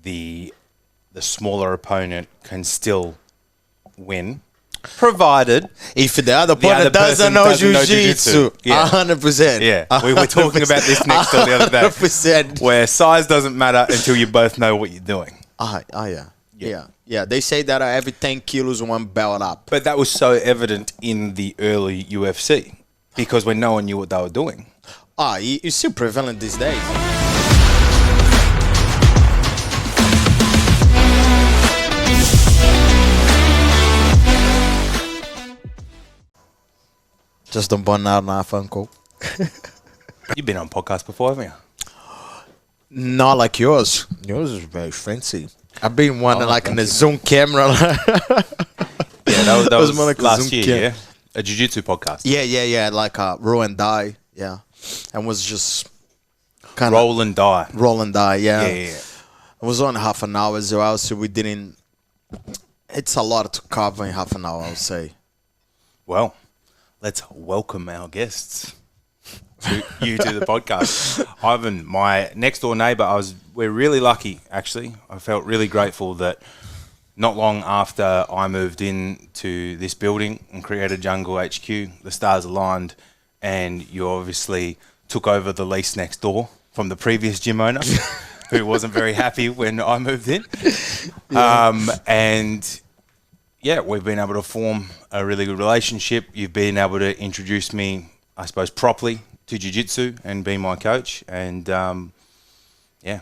the smaller opponent can still win, provided if the other the other opponent doesn't person know doesn't know jiu-jitsu. jiu-jitsu. Yeah. 100%. Yeah, we were talking about this next door the other day, 100%. where size doesn't matter until you both know what you're doing. Yeah. They say that every 10 kilos, one belt up. But that was so evident in the early UFC because when no one knew what they were doing. It's still prevalent these days. Just don't burn out now, Funko. You've been on podcasts before, haven't you? Not like yours. Yours is very fancy. I've been one like in a zoom camera. Yeah, that was more like a last Zoom year, yeah? A jiu-jitsu podcast. Yeah. Like roll and die. Yeah. And was just kind of Roll and die. roll and die. Yeah. Yeah. It was on half an hour as well, so we didn't. It's a lot to cover in half an hour, I would say. Well, let's welcome our guests to the podcast. Ivan, my next door neighbour, we're really lucky, actually. I felt really grateful that not long after I moved into this building and created Jungle HQ, the stars aligned, and you obviously took over the lease next door from the previous gym owner, who wasn't very happy when I moved in. And yeah, we've been able to form a really good relationship. You've been able to introduce me, I suppose, properly to jiu-jitsu and be my coach. And yeah,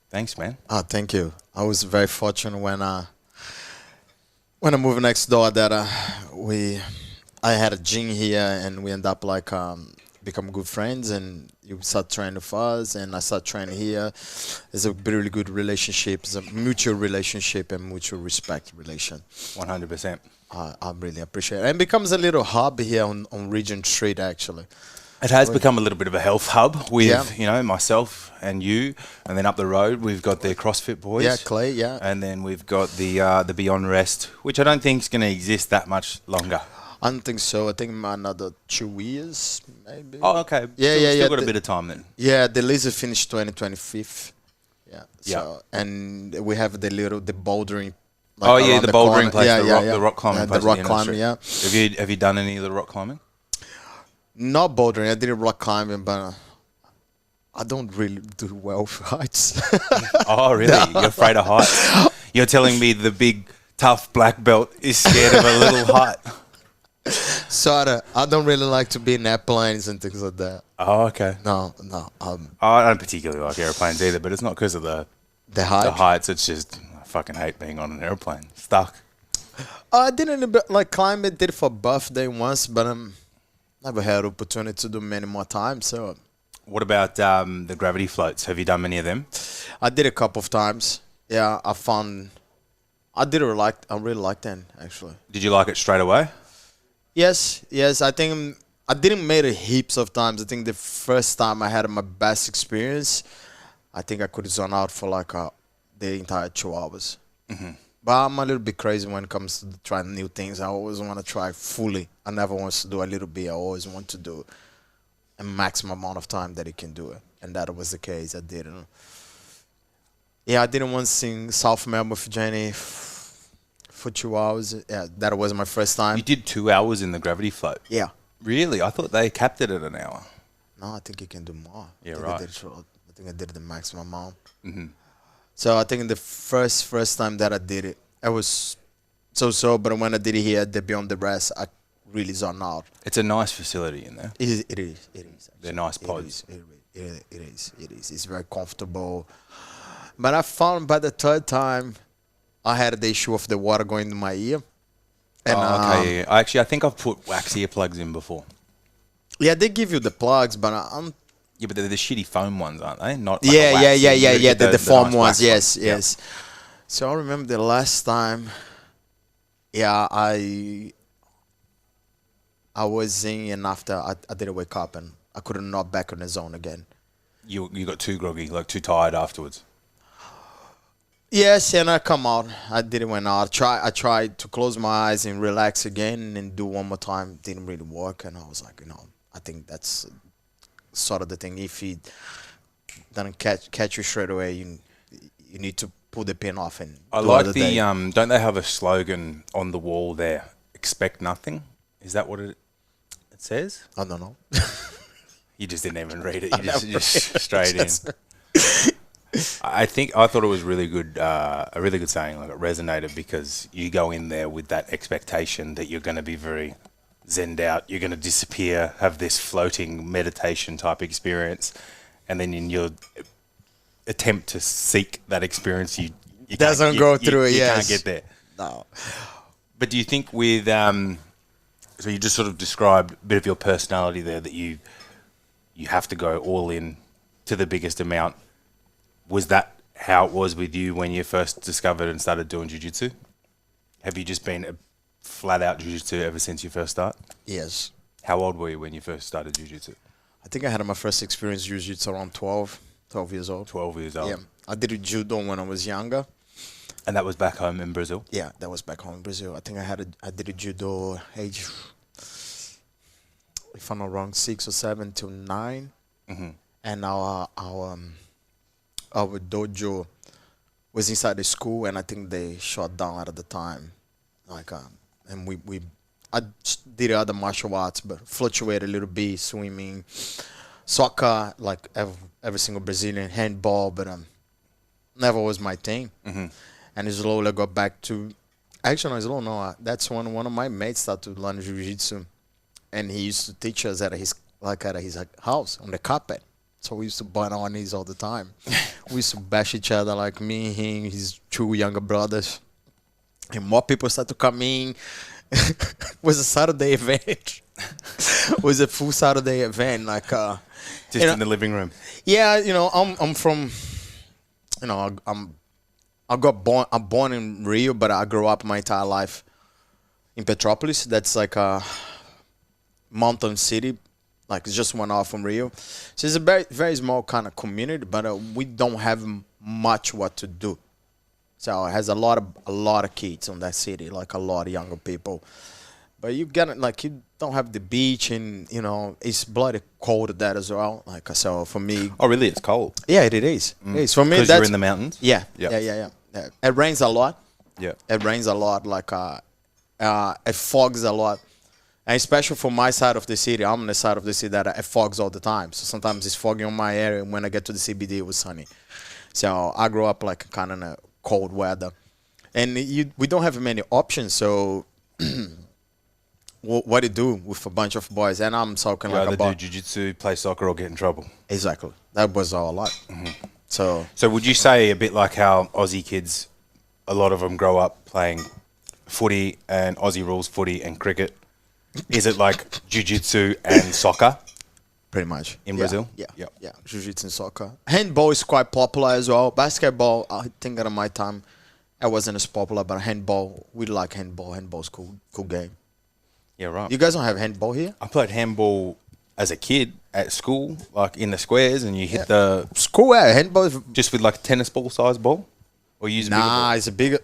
thanks, man. Thank you. I was very fortunate when I moved next door that I had a gym here and we end up like become good friends, and you start training with us and I start training here. It's a really good relationship. It's a mutual relationship and mutual respect relation. 100%. I really appreciate it. And it becomes a little hub here on Regent Street, actually. It has become a little bit of a health hub with, you know, myself and you, and then up the road we've got the CrossFit boys. Yeah, Clay, yeah. And then we've got the Beyond Rest, which I don't think is going to exist that much longer. I don't think so. I think another 2 years, maybe. Oh, okay. Yeah. Still got a bit of time then. Yeah, the lease is finished 2025. Yeah. So, and we have the bouldering. Like the bouldering place, the rock climbing place. The rock climbing, yeah. Have you done any of the rock climbing? Not bouldering. I did rock climbing, but I don't really do well with heights. Oh, really? No. You're afraid of heights? You're telling me the big, tough black belt is scared of a little height? Sorta. I don't really like to be in airplanes and things like that. Oh, okay. No. I don't particularly like airplanes either, but it's not because of the heights. It's just I fucking hate being on an airplane. Stuck. I didn't like climb it. Did it for birthday once, but never had opportunity to do many more times. So, what about the gravity floats? Have you done many of them? I did a couple of times. Yeah, I really liked them actually. Did you like it straight away? Yes. I think I didn't make it heaps of times. I think the first time I had my best experience, I think I could zone out for like the entire 2 hours. Mm-hmm. But I'm a little bit crazy when it comes to trying new things. I always want to try fully. I never want to do a little bit. I always want to do a maximum amount of time that you can do it. And that was the case. I didn't. Yeah, I didn't want to sing South Melbourne with Jenny for 2 hours. Yeah, that was my first time. You did 2 hours in the gravity float? Yeah. Really? I thought they capped it at an hour. No, I think you can do more. Yeah, right. I think I did the maximum amount. Mm-hmm. So I think the first time that I did it, I was so. But when I did it here at the Beyond the Rest, I really zoned out. It's a nice facility in there. It is. They're nice pods. It is. It's very comfortable. But I found by the third time, I had the issue of the water going in my ear. And, okay. I think I've put wax earplugs in before. Yeah, they give you the plugs, but Yeah, but they're the shitty foam ones, aren't they? Not like yeah. The foam ones, yes. So I remember the last time, I was in, and after I didn't wake up, and I couldn't not back on the zone again. You got too groggy, like too tired afterwards. Yes, and I come out. I didn't went out. I tried to close my eyes and relax again and do one more time. Didn't really work, and I was like, I think that's sort of the thing. If he doesn't catch you straight away, you need to pull the pin off and I do like other the day. don't they have a slogan on the wall there? Expect nothing. Is that what it says? I don't know. You just didn't even read it. You just straight in. I thought it was really good, a really good saying. Like it resonated because you go in there with that expectation that you're going to be very zenned out. You're going to disappear, have this floating meditation type experience, and then in your attempt to seek that experience, you Doesn't go through it. You Yes. can't get there. No. But do you think with so you just sort of described a bit of your personality there that you have to go all in to the biggest amount. Was that how it was with you when you first discovered and started doing jiu-jitsu? Have you just been a flat out jiu-jitsu ever since you first started? Yes. How old were you when you first started jiu-jitsu? I think I had my first experience jiu-jitsu around 12 years old. 12 years old. Yeah. I did judo when I was younger. And that was back home in Brazil? Yeah, that was back home in Brazil. I think I did a judo age, if I'm not wrong, 6 or 7 to 9. Mm-hmm. And our dojo was inside the school, and I think they shut down at the time. And I did other martial arts, but fluctuated a little bit, swimming, soccer, like every single Brazilian, handball, but never was my thing. Mm-hmm. And slowly I got back to, actually, no, that's when one of my mates started to learn jiu-jitsu, and he used to teach us at his house on the carpet. So we used to burn our knees all the time. We used to bash each other, like me, him, his 2 younger brothers. And more people started to come in. It was a Saturday event. It was a full Saturday event. Just in the living room? Yeah, I'm from, I'm born in Rio, but I grew up my entire life in Petropolis. That's like a mountain city. Like it's just 1 hour from Rio. So it's a very, very small kind of community, but we don't have much what to do. So it has a lot of kids on that city, like a lot of younger people. But you don't have the beach, and it's bloody cold there as well. Like so for me. Oh really? It's cold? Yeah, it is. It is. For me, because you're in the mountains? Yeah. Yep. Yeah. It rains a lot. Yeah. It rains a lot. It fogs a lot. And especially for my side of the city, I'm on the side of the city that it fogs all the time. So sometimes it's foggy on my area. When I get to the CBD, it was sunny. So I grew up like kind of in a cold weather. And we don't have many options. So what do you do with a bunch of boys? And I'm talking You like either about... do jiu-jitsu, play soccer, or get in trouble. Exactly. That was all a lot. Mm-hmm. So would you say a bit like how Aussie kids, a lot of them grow up playing footy and Aussie rules footy and cricket? Is it like jiu-jitsu and soccer? Pretty much. In Brazil? Yeah. Yep. Yeah. Jiu-jitsu and soccer. Handball is quite popular as well. Basketball, I think at my time, it wasn't as popular, but handball, we like handball. Handball's cool game. Yeah, right. You guys don't have handball here? I played handball as a kid at school, like in the squares, and you hit the... School, handball is... Just with like a tennis ball size ball? Or you use a bigger ball? It's a bigger...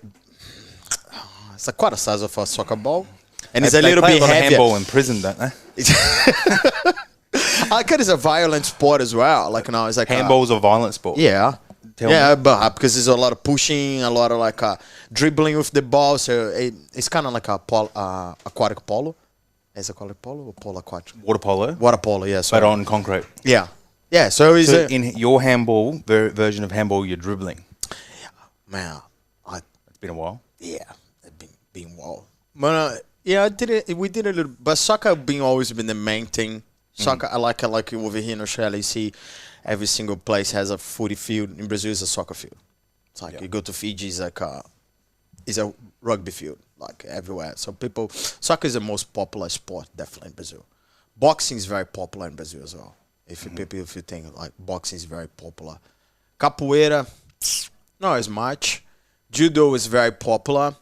It's like quite a size of a soccer ball. And it's They a little play bit a lot of heavier. handball in prison, don't they? I guess it's a violent sport as well. Like, it's like... Handball's a violent sport. Yeah. Tell me. But because there's a lot of pushing, a lot of dribbling with the ball, so it's kind of like a aquatic polo. Is it called polo or polo aquatic? Water polo? Water polo, yeah. But on concrete. Yeah. Yeah, so it's... So in your handball, version of handball, you're dribbling. Man, It's been a while. yeah, it's been wow. But yeah, we did a little, but soccer always been the main thing. Soccer, I like over here in Australia, you see every single place has a footy field. In Brazil, it's a soccer field. It's like you go to Fiji, it's a rugby field, like everywhere. So soccer is the most popular sport, definitely in Brazil. Boxing is very popular in Brazil as well. If you think like boxing is very popular. Capoeira, not as much. Judo is very popular,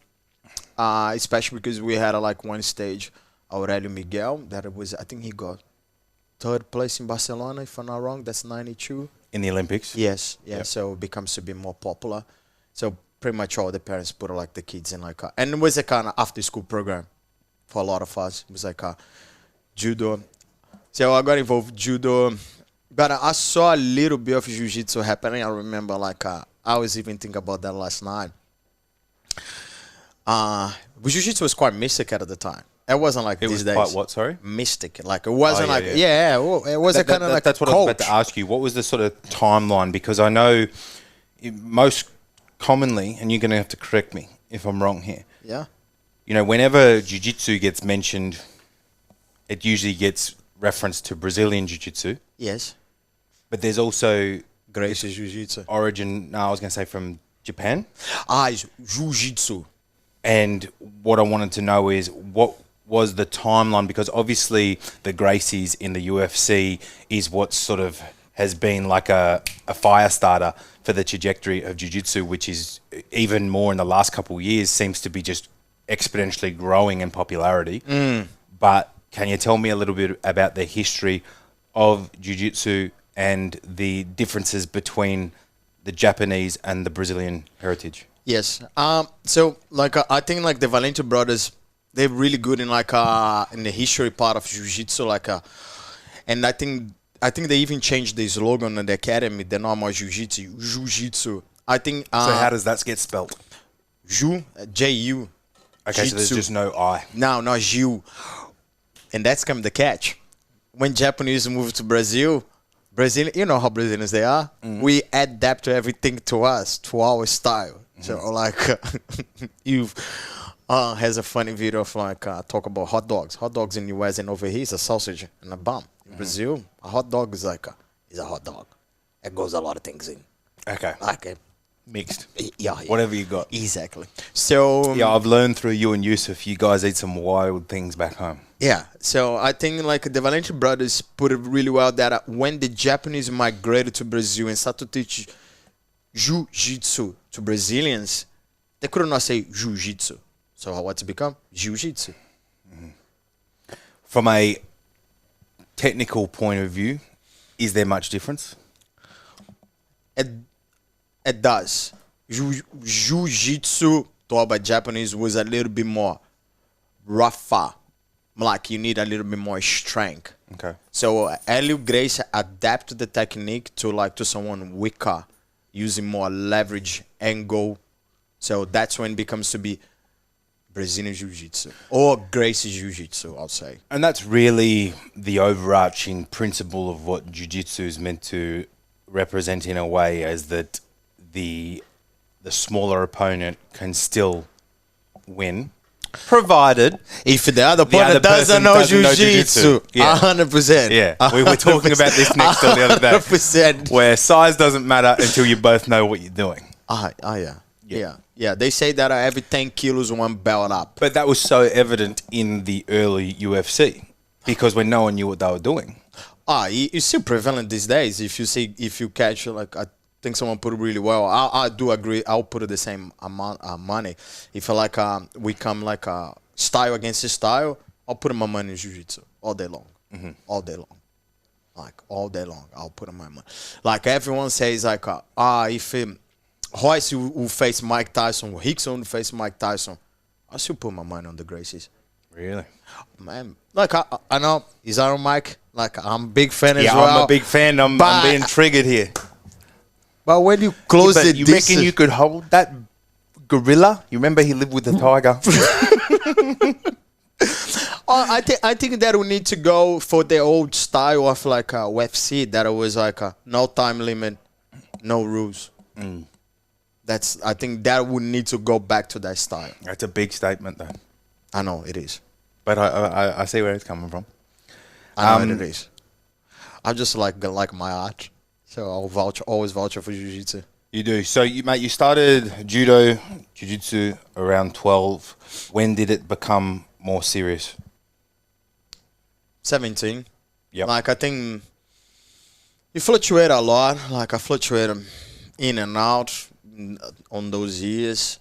especially because we had one stage, Aurelio Miguel, I think he got 3rd place in Barcelona, if I'm not wrong. That's 92. In the Olympics? Yes, yeah. Yep. So it becomes to be more popular. So pretty much all the parents put the kids in and it was a kind of after school program for a lot of us. It was judo. So I got involved with judo, but I saw a little bit of jiu-jitsu happening. I remember I I was even thinking about that last night. But jiu-jitsu was quite mystic at the time. It wasn't like It these was days. quite what, sorry? Mystic. Like it wasn't yeah, like yeah. well, it was a kind of like That's what I was about to ask you. What was the sort of timeline? Because I know most commonly, and you're going to have to correct me if I'm wrong here. Yeah. You know, whenever jiu-jitsu gets mentioned, it usually gets referenced to Brazilian jiu-jitsu. Yes. But there's also Gracie jiu-jitsu. origin, no, I was going to say from Japan. It's jiu-jitsu. And what I wanted to know is what was the timeline? Because obviously the Gracies in the UFC is what sort of has been like a fire starter for the trajectory of jiu-jitsu, which is even more in the last couple of years seems to be just exponentially growing in popularity. But can you tell me a little bit about the history of jiu-jitsu and the differences between the Japanese and the Brazilian heritage? Yes. So like I think like the Valente brothers, they're really good in like in the history part of jiu-jitsu. And I think they even changed the slogan in the academy. They're not more jiu-jitsu. Jiu-jitsu. I think. So how does that get spelled? J-U. Okay, so there's just no I. No, not Jiu. And that's come the catch. When Japanese moved to Brazil, you know how Brazilians they are. We adapt everything to us, to our style. So like, you has a funny video of like talk about hot dogs. Hot dogs in the US and over here is a sausage and a bun. In Brazil, a hot dog is like is a hot dog. It goes a lot of things in. Okay. Like Mixed. yeah. Whatever you got. Exactly. So Yeah, I've learned through you and Yusuf, you guys eat some wild things back home. yeah, so I think like the Valente brothers put it really well that when the Japanese migrated to Brazil and started to teach jiu-jitsu to Brazilians, they could not say jiu-jitsu. So what's it become? Jiu-jitsu. From a technical point of view, is there much difference? It does. Jiu-jitsu taught by Japanese was a little bit more rougher. Like you need a little bit more strength. Okay. So Helio Gracie adapted the technique to someone weaker, using more leverage angle. So that's when it becomes to be Brazilian Jiu-Jitsu or Gracie Jiu-Jitsu, I'll say. And that's really the overarching principle of what jiu-jitsu is meant to represent in a way, as that the smaller opponent can still win, provided if the other other opponent doesn't person know doesn't know jiu-jitsu, jiu-jitsu. Yeah. 100%. Yeah, we were talking about this next on the other day, 100%. where size doesn't matter until you both know what you're doing. Yeah. They say that every 10 kilos, one belt up. But that was so evident in the early UFC because when no one knew what they were doing. It's still prevalent these days. If you catch, like, I think someone put it really well. I do agree. I'll put it the same amount of money. If we come like style against style, I'll put my money in jiu-jitsu all day long. All day long. Like, all day long, I'll put in my money. Like, everyone says, like, if Royce will face Mike Tyson, or Rickson will face Mike Tyson, I still put my money on the Gracies. Really? Man, like, I know he's Iron Mike. Like, I'm a big fan as well. Yeah, I'm a big fan. I'm being triggered here. But when you close But the you reckon you could hold that gorilla? You remember he lived with the tiger? I think that we need to go for the old style of like UFC, that it was like no time limit, no rules. I think that we need to go back to that style. That's a big statement, though. I know it is. But I see where it's coming from. I know it is. I just like my art, so I'll always vouch for jiu-jitsu. You do. So, you started judo, jiu-jitsu around 12. When did it become more serious? 17. Yep. Like, I think you fluctuate a lot. Like, I fluctuate in and out on those years.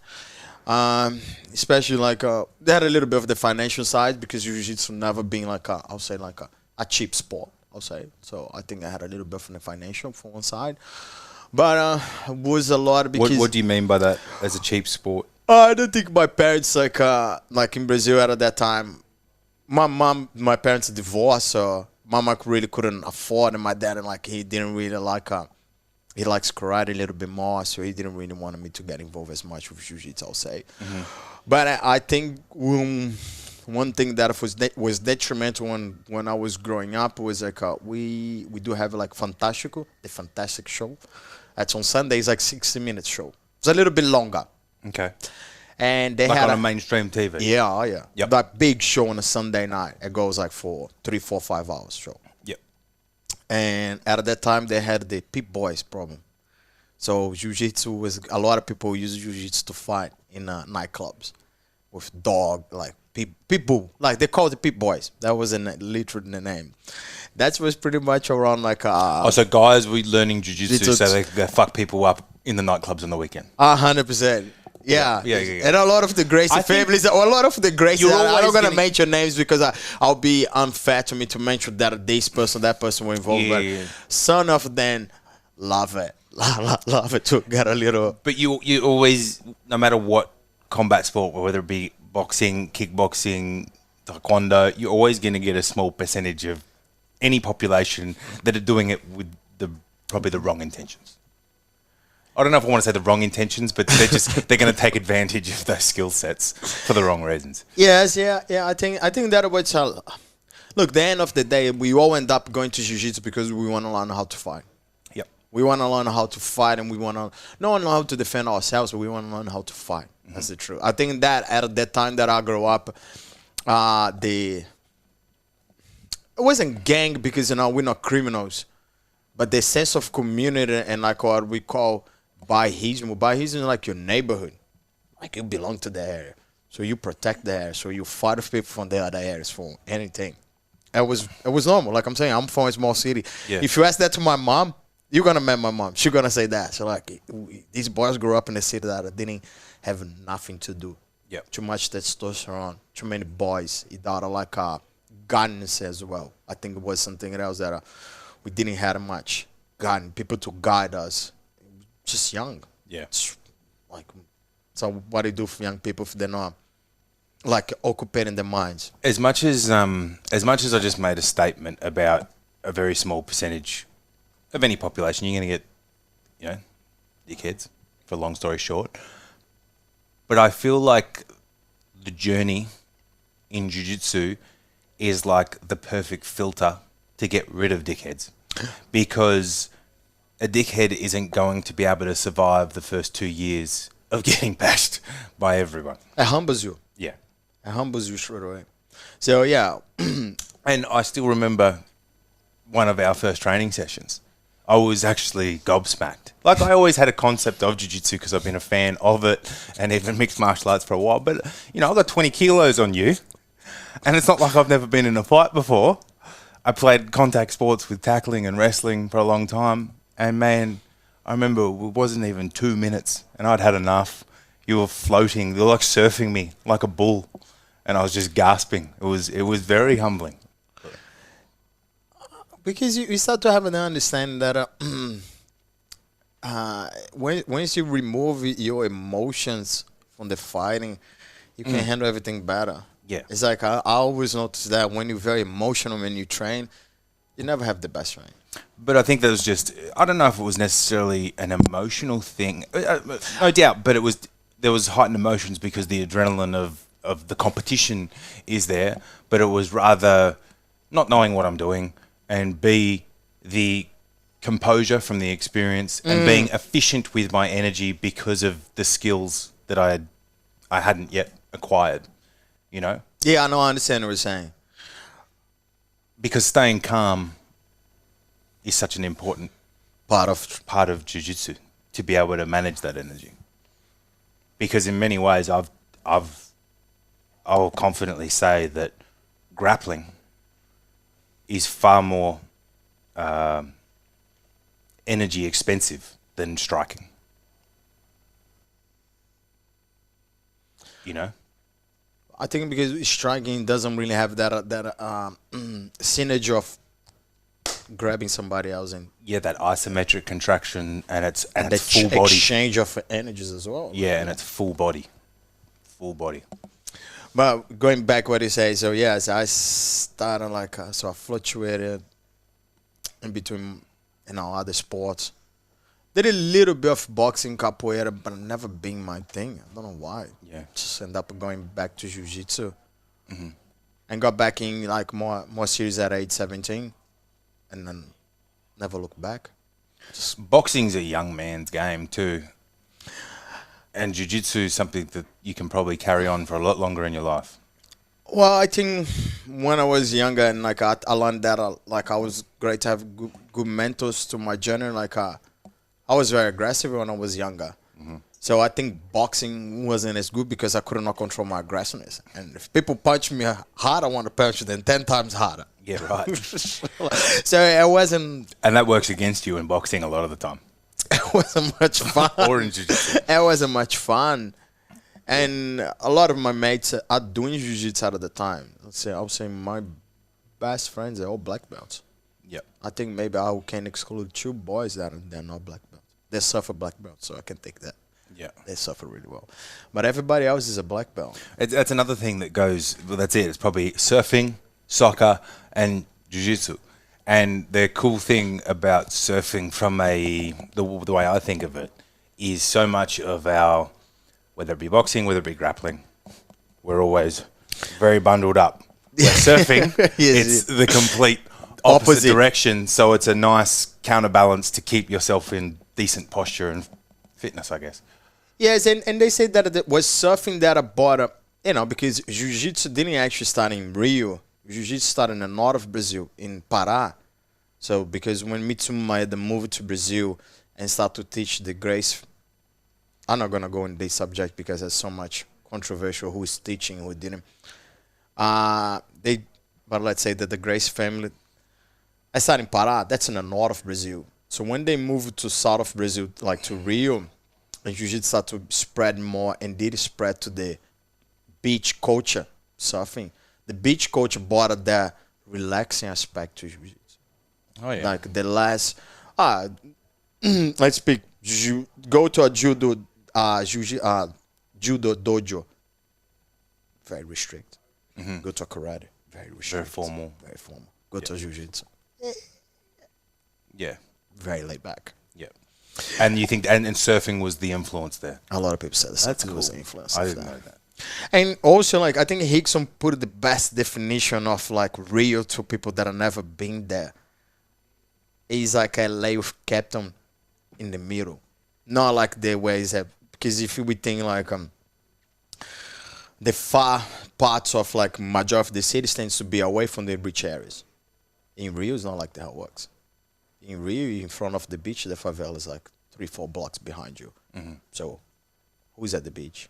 Especially like they had a little bit of the financial side, because jiu-jitsu never been like I'll say like a cheap sport, I'll say. So I think I had a little bit from the financial from one side, but was a lot because. What do you mean by that? As a cheap sport? I don't think my parents like in Brazil at that time. My parents divorced, so mama really couldn't afford, and my dad, like, he didn't really like he likes karate a little bit more, so he didn't really want me to get involved as much with jiu-jitsu, I'll say. But I think one thing that was detrimental when I was growing up was like we do have like Fantástico, the Fantastic show. That's on Sundays, like 60-minute show. It's a little bit longer. Okay. And they Like had on a mainstream TV. yeah, yeah. Yep. That big show on a Sunday night. It goes like for 3, 4, 5 hours show. Yep. And at that time, they had the Pip Boys problem. So jiu-jitsu was a lot of people use jiu-jitsu to fight in nightclubs with dog like people like they called the Pip Boys. That was literally the name. That was pretty much around like So guys were learning jiu-jitsu so Jiu-jitsu. they fuck people up in the nightclubs on the weekend. 100%. Yeah. And a lot of the Gracie families, or a lot of the Gracie, I'm not going to mention names because I'll be unfair to me to mention that this person, that person were involved. But some of them love it. Love it to get a little. But you always, no matter what combat sport, whether it be boxing, kickboxing, taekwondo, you're always going to get a small percentage of any population that are doing it with probably the wrong intentions. I don't know if I want to say the wrong intentions, but they're going to take advantage of those skill sets for the wrong reasons. Yes, yeah. I think that was look. The end of the day, we all end up going to jiu-jitsu because we want to learn how to fight. Yep. We want to learn how to fight, and we want to not only how to defend ourselves, but we want to learn how to fight. That's the truth. I think that at that time that I grew up, it wasn't gang because we're not criminals, but the sense of community and like what we call Bairrismo. Bairrismo is like your neighborhood. Like you belong to the area. So you protect the area. So you fight with people from the other areas for anything. It was normal. Like I'm saying, I'm from a small city. Yeah. If you ask that to my mom, you're going to meet my mom. She's going to say that. So like these boys grew up in a city that didn't have nothing to do. Yep. Too much testosterone. Too many boys. It got like guidance as well. I think it was something else that we didn't have much. Guidance. People to guide us. Just young. Yeah. Like, so what do you do for young people if they're not like occupying their minds? As much as I just made a statement about a very small percentage of any population, you're going to get, dickheads, for a long story short. But I feel like the journey in jiu-jitsu is like the perfect filter to get rid of dickheads, because a dickhead isn't going to be able to survive the first 2 years of getting bashed by everyone. It humbles you. Yeah. It humbles you straight away. So, yeah. And I still remember one of our first training sessions. I was actually gobsmacked. Like, I always had a concept of jiu-jitsu because I've been a fan of it and even mixed martial arts for a while. But, I've got 20 kilos on you. And it's not like I've never been in a fight before. I played contact sports with tackling and wrestling for a long time. And man, I remember it wasn't even 2 minutes and I'd had enough. You were floating. You were like surfing me like a bull. And I was just gasping. It was very humbling. Because you start to have an understanding that once you remove your emotions from the fighting, you can handle everything better. Yeah. It's like I always notice that when you're very emotional when you train, you never have the best training. But I think that was just, I don't know if it was necessarily an emotional thing. No doubt, but there was heightened emotions because the adrenaline of the competition is there. But it was rather not knowing what I'm doing, and B, the composure from the experience and being efficient with my energy because of the skills that I hadn't yet acquired, Yeah, I know. I understand what you're saying. Because staying calm is such an important part of jiu-jitsu, to be able to manage that energy. Because in many ways, I'll confidently say that grappling is far more energy expensive than striking. I think because striking doesn't really have that synergy of grabbing somebody else and that isometric contraction and it's full body exchange of energies as well. Yeah, and it's full body. But going back what you say, so yes, I started so I fluctuated in between other sports. Did a little bit of boxing, capoeira, but never been my thing. I don't know why. Yeah. Just end up going back to jiu-jitsu. And got back in like more serious at age 17. And then never looked back. Boxing's a young man's game too. And jiu-jitsu is something that you can probably carry on for a lot longer in your life. Well, I think when I was younger and like I learned that like I was great to have good mentors to my journey. Like I was very aggressive when I was younger. So I think boxing wasn't as good because I could not control my aggressiveness. And if people punch me hard, I want to punch them 10 times harder. Yeah, right. So it wasn't... And that works against you in boxing a lot of the time. It wasn't much fun. Or in jiu-jitsu. It wasn't much fun. And a lot of my mates are doing jiu-jitsu at the time. I would say my best friends are all black belts. Yep. I think maybe I can exclude 2 boys that they're not black belts. They suffer black belts, so I can take that. Yeah. They suffer really well. But everybody else is a black belt. That's another thing that goes, well, that's it. It's probably surfing, soccer, and jiu-jitsu. And the cool thing about surfing from the way I think of it is so much of our, whether it be boxing, whether it be grappling, we're always very bundled up. Where surfing, it's the complete opposite direction. So it's a nice counterbalance to keep yourself in decent posture and fitness, I guess. Yes, and they say that it was surfing that I bought up, because jiu-jitsu didn't actually start in Rio. Jiu-jitsu started in the north of Brazil, in Pará. So because when Mitsuma had moved to Brazil and start to teach the grace, I'm not going to go in this subject because there's so much controversial who is teaching, who didn't. But let's say that the Grace family, I started in Pará, that's in the north of Brazil. So when they moved to south of Brazil, like to Rio, and jiu-jitsu started to spread more and did spread to the beach culture, surfing. The beach culture brought that relaxing aspect to jiu-jitsu. Oh, yeah. Like the last, let's speak, go to a judo dojo, very restrict. Go to a karate, very restrict. Very formal. Very formal. Go to a jiu-jitsu. Yeah. Very laid back. Yeah. And you think, and surfing was the influence there? A lot of people said That's surfing cool. was the influence. I of didn't know that. And also, like, I think Hickson put the best definition of, like, Rio to people that have never been there. It's like LA with Captain in the middle. Not like the ways that, because if we think, like, the far parts of, like, majority of the cities tends to be away from the rich areas. In Rio, it's not like that how it works. In Rio, in front of the beach, the favela is like 3-4 blocks behind you. So, who's at the beach?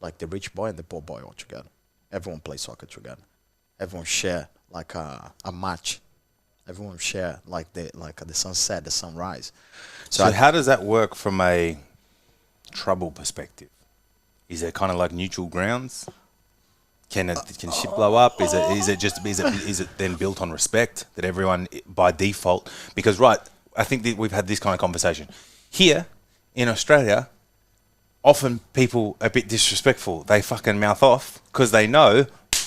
Like the rich boy and the poor boy all together. Everyone plays soccer together. Everyone share like a match. Everyone share like the sunset, the sunrise. So how does that work from a trouble perspective? Is it kind of like neutral grounds? Can shit blow up? Is it then built on respect that everyone by default? Because I think that we've had this kind of conversation here in Australia. Often people are a bit disrespectful. They fucking mouth off because they know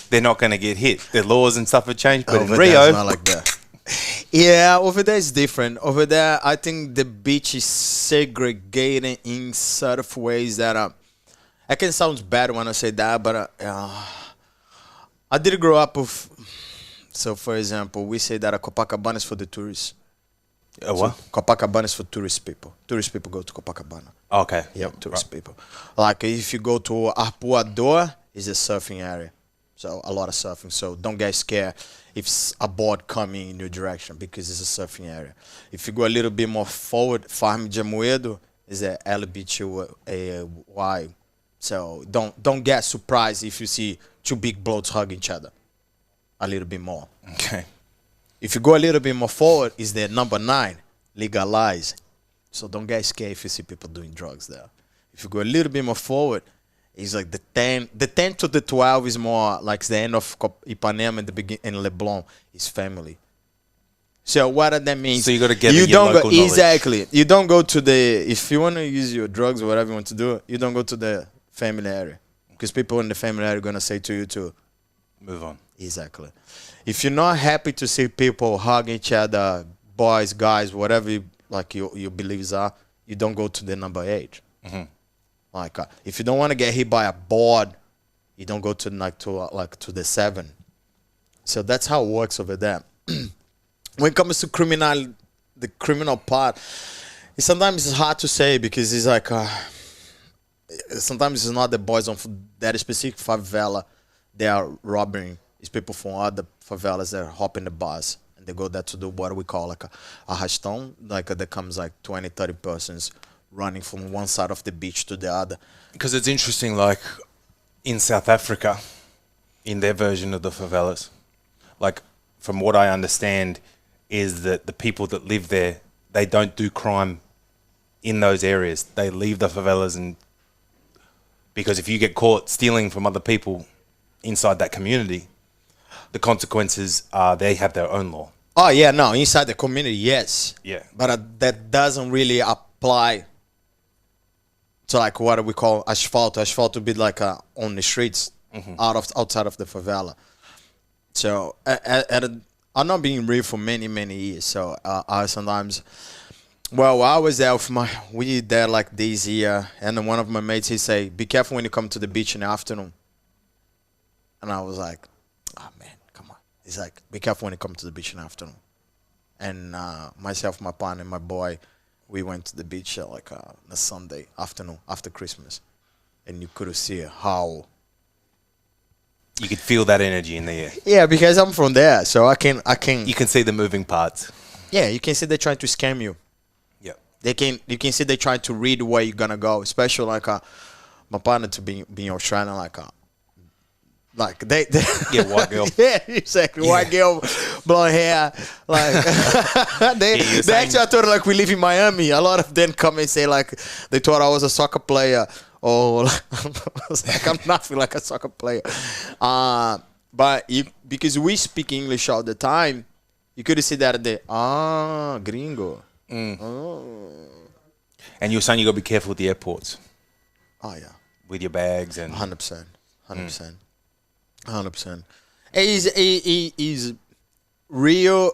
they're not going to get hit. Their laws and stuff have changed, but in Rio, it's not like that. Yeah, over there is different. Over there, I think the beach is segregating in sort of ways that I can sound bad when I say that, but I did grow up with. So, for example, we say that Copacabana is for the tourists. What? So Copacabana is for tourist people. Tourist people go to Copacabana. Okay. Yep, tourist people. Like if you go to Arpoador, it's a surfing area. So a lot of surfing. So don't get scared if a board coming in your direction because it's a surfing area. If you go a little bit more forward, Farm de Moedo is a LBTY. So don't get surprised if you see 2 big blokes hugging each other. A little bit more. Okay. If you go a little bit more forward, is the number 9, legalize. So don't get scared if you see people doing drugs there. If you go a little bit more forward, it's like the 10 to the 12 is more like the end of Ipanema and the beginning, and Leblon is family. So what that means? So you got to get your local knowledge. Exactly. You don't go to if you want to use your drugs or whatever you want to do, you don't go to the family area because people in the family area are gonna say to you to move on. Exactly. If you're not happy to see people hugging each other, boys, guys, whatever your beliefs are, you don't go to the number 8. Like if you don't want to get hit by a board, you don't go to to the 7. So that's how it works over there. When it comes to the criminal part, sometimes it's hard to say because it's like sometimes it's not the boys on that specific favela they are robbing. It's people from other favelas that hop in the bus and they go there to do what we call like a arrastão. Like there comes like 20, 30 persons running from one side of the beach to the other. Because it's interesting, like in South Africa, in their version of the favelas, like from what I understand, is that the people that live there, they don't do crime in those areas. They leave the favelas, and because if you get caught stealing from other people inside that community, the consequences are they have their own law. Oh yeah, no, inside the community, yes. Yeah. But that doesn't really apply to like what we call asphalt. Asphalt would be like on the streets, outside of the favela. So I'm not being real for many, many years. So I sometimes, well, I was there with we there like this year, and then one of my mates, he say, be careful when you come to the beach in the afternoon. And I was like, oh man, come on. He's like, be careful when you come to the beach in the afternoon. And myself, my partner, and my boy, we went to the beach like a Sunday afternoon after Christmas. And you could see how... You could feel that energy in the air. Yeah, because I'm from there, so I can. You can see the moving parts. Yeah, you can see they're trying to scam you. Yeah. You can see they're trying to read where you're gonna go, especially like my partner to being Australian, like they yeah, white girl. Yeah, exactly. Yeah. White girl, blonde hair. Like they actually thought like we live in Miami. A lot of them come and say like they thought I was a soccer player. Or like I'm nothing like a soccer player. But because we speak English all the time, you could see that gringo. Oh. And you're saying you got to be careful with the airports. Oh yeah. With your bags and 100%. 100%. Is Rio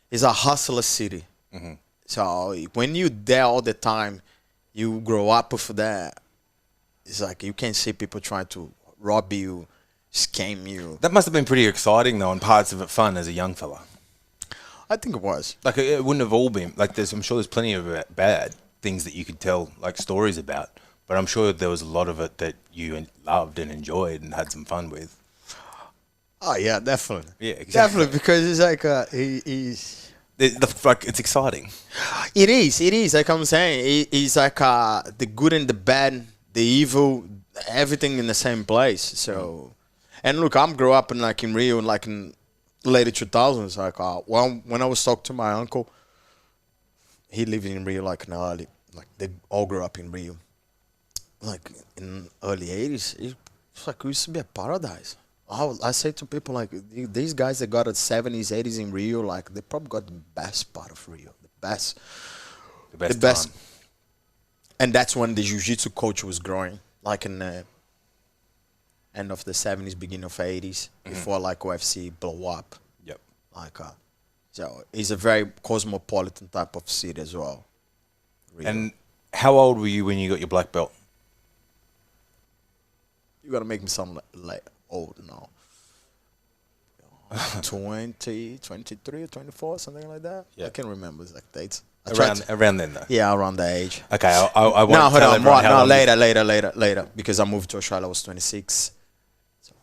is a hustler city. So when you're there all the time, you grow up with that. It's like you can see people trying to rob you, scam you. That must have been pretty exciting though, and parts of it fun as a young fella. I think it was. Like it wouldn't have all been like I'm sure there's plenty of bad things that you could tell like stories about, but I'm sure there was a lot of it that you loved and enjoyed and had some fun with. Oh yeah, definitely. Yeah, exactly. Definitely, because it's like he's. Like it's exciting. It is. Like I'm saying, it's like the good and the bad, the evil, everything in the same place. So, and look, I'm grew up in Rio, like in late 2000s. Like when I was talking to my uncle, he lived in Rio like in early, like they all grew up in Rio, like in early 80s. It's like it used to be a paradise. I say to people like these guys that got the 70s, 80s in Rio, like they probably got the best part of Rio, the best. Time. And that's when the jiu-jitsu culture was growing, like in the end of the 70s, beginning of 80s, before like UFC blew up. Yep. Like so it's a very cosmopolitan type of city as well. Rio. And how old were you when you got your black belt? You gotta make me sound like old now. 20, 23, 24, something like that. Yeah. I can't remember exact dates. Around then though. Yeah, around that age. Okay, I won't tell everyone how long. Later. Because I moved to Australia, I was 26. So,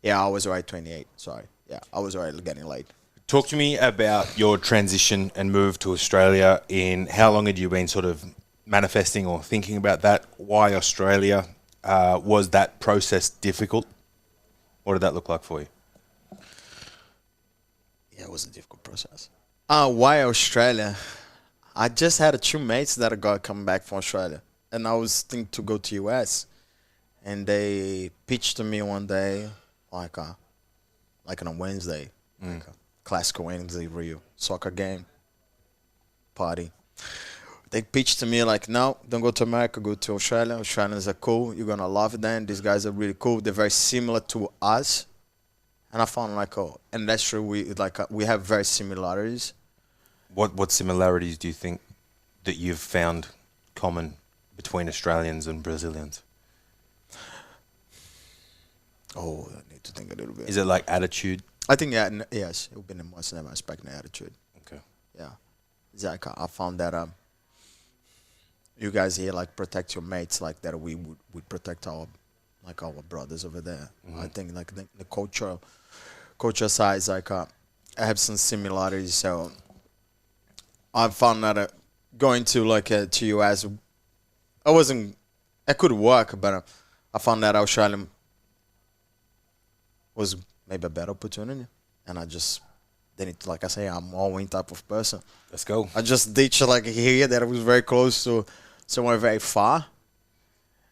yeah, I was already 28. Sorry. Yeah, I was already getting late. Talk to me about your transition and move to Australia. In how long had you been sort of manifesting or thinking about that? Why Australia? Was that process difficult? What did that look like for you? Yeah, it was a difficult process. Why Australia? I just had 2 mates that got coming back from Australia, and I was thinking to go to US, and they pitched to me one day, like on a Wednesday, like a classical Wednesday Rio soccer game party. They pitched to me like, no, don't go to America, go to Australia. Australians are cool. You're going to love them. These guys are really cool. They're very similar to us. And I found like, oh, and that's true. We have very similarities. What similarities do you think that you've found common between Australians and Brazilians? Oh, I need to think a little bit. Is it like attitude? I think yes, it would be the most aspect in attitude. Okay. Yeah, it's like I found that you guys here like protect your mates like that we would protect our brothers over there. I think like the culture side is like I have some similarities. So I found that going to like to US, I could work, but I found that Australia was maybe a better opportunity, and I just didn't, like I say, I'm all-in type of person. Let's go. I just ditched like here that I was very close to somewhere very far,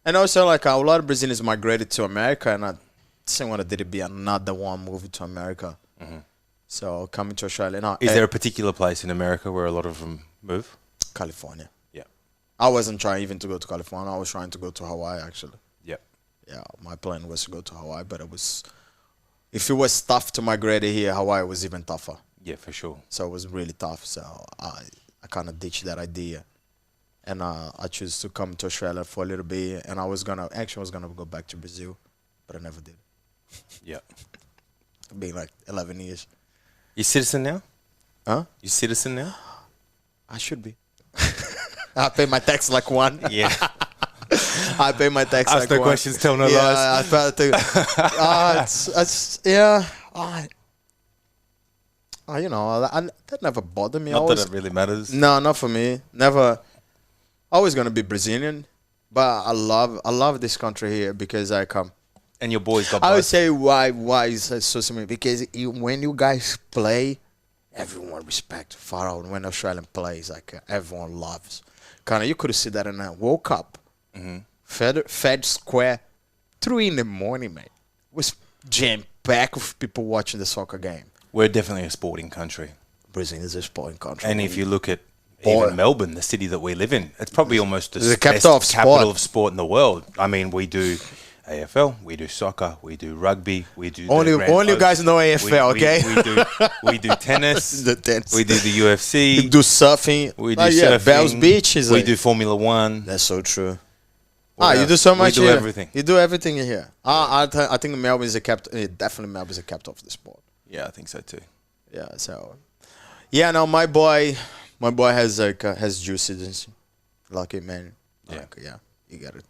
and also like a lot of Brazilians migrated to America, and I didn't want to be another one moving to America. So coming to Australia now. Is there a particular place in America where a lot of them move? California. Yeah. I wasn't trying even to go to California. I was trying to go to Hawaii actually. Yep. Yeah, my plan was to go to Hawaii, but if it was tough to migrate here, Hawaii was even tougher. Yeah, for sure. So it was really tough. So I kind of ditched that idea, and I chose to come to Australia for a little bit. And I was gonna go back to Brazil, but I never did. Yeah. Being like 11 years. You citizen now? Huh? You citizen now? I should be. I pay my tax like one. Yeah. I pay my tax Ask like no one. questions, tell no lies. Yeah, I felt to. Yeah. You know, that never bothered me. Not that it really matters. No, not for me. Never. Always gonna be Brazilian, but I love this country here because I come. And your boys got I would both. say why is that so similar? Because when you guys play, everyone respect far out. When Australian plays, like everyone loves. Kind of, you could see that in a World Cup. Fed Square, 3 in the morning, mate. It was jam packed with people watching the soccer game. We're definitely a sporting country. Brazil is a sporting country. And if you look at Boy. even Melbourne, the city that we live in, it's probably almost the The best capital of sport. of sport in the world. I mean, we do AFL, we do soccer, we do rugby, we do only you guys know AFL, okay? We do tennis, The tennis. we do the UFC, You do surfing. we do yeah, surfing, Bells Beach is we like, do Formula One. That's so true. What You else? do so much. We do here. everything. You do everything in here. I think Melbourne is a capital. Definitely Melbourne is a capital of the sport. Yeah, I think so too. Yeah. So, yeah. No, my boy has has dual citizenship. Lucky man. Yeah. Like, yeah. You get it.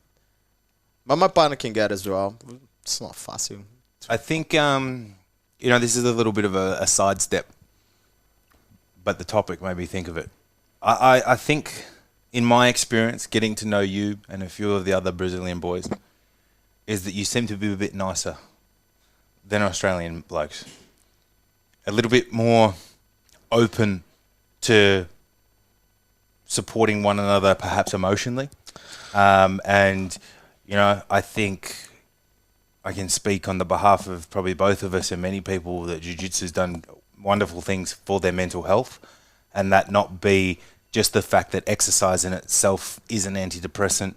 But my partner can get it as well. It's not fácil. I think this is a little bit of a sidestep, but the topic made me think of it. I think, in my experience, getting to know you and a few of the other Brazilian boys, is that you seem to be a bit nicer than Australian blokes. A little bit more open to supporting one another, perhaps emotionally. And, I think I can speak on the behalf of probably both of us and many people that Jiu-Jitsu has done wonderful things for their mental health, and that not be just the fact that exercise in itself is an antidepressant,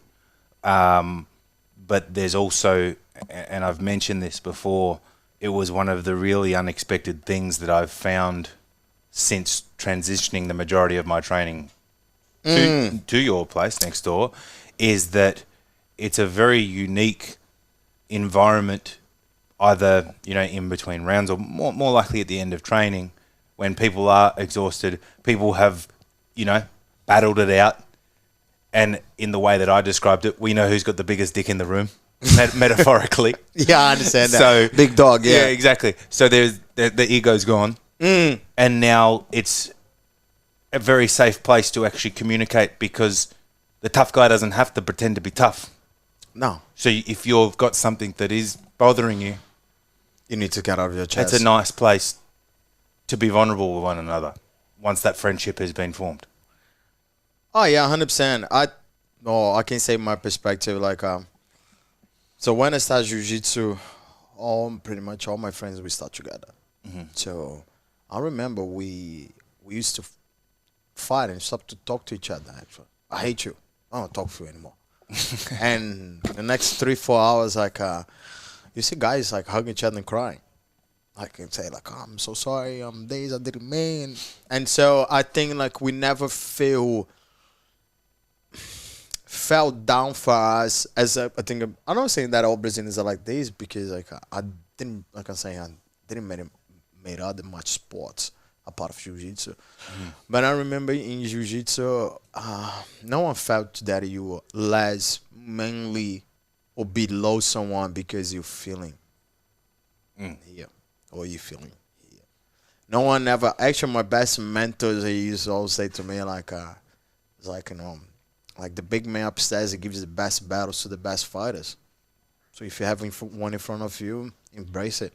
but there's also, and I've mentioned this before, it was one of the really unexpected things that I've found since transitioning the majority of my training to your place next door, is that it's a very unique environment, either in between rounds or more likely at the end of training, when people are exhausted, people have battled it out, and in the way that I described it, we know who's got the biggest dick in the room, metaphorically. Yeah, I understand that. So big dog. Yeah, exactly. So there's the ego's gone, and now it's a very safe place to actually communicate, because the tough guy doesn't have to pretend to be tough. No. So if you've got something that is bothering you, You need to get out of your chest. it's a nice place to be vulnerable with one another once that friendship has been formed. Oh yeah, 100%. I can say my perspective. Like, so when I started jiu-jitsu, pretty much all my friends we start together. So I remember we used to fight and stop to talk to each other. Actually, I hate you. I don't talk to you anymore. And the next 3-4 hours, like, you see guys like hugging each other and crying. I can say like, oh, I'm so sorry. Days I didn't mean. And so I think like we never feel fell down for us as I think I'm not saying that all Brazilians are like this because like I didn't like I'm saying I didn't made other much sports apart of jiu-jitsu. But I remember in jiu-jitsu, no one felt that you were less mainly or below someone because you're feeling here or you feeling here. No one ever. Actually, my best mentors they used to always say to me like, it's like like the big man upstairs, he gives the best battles to the best fighters. So if you have one in front of you, embrace it.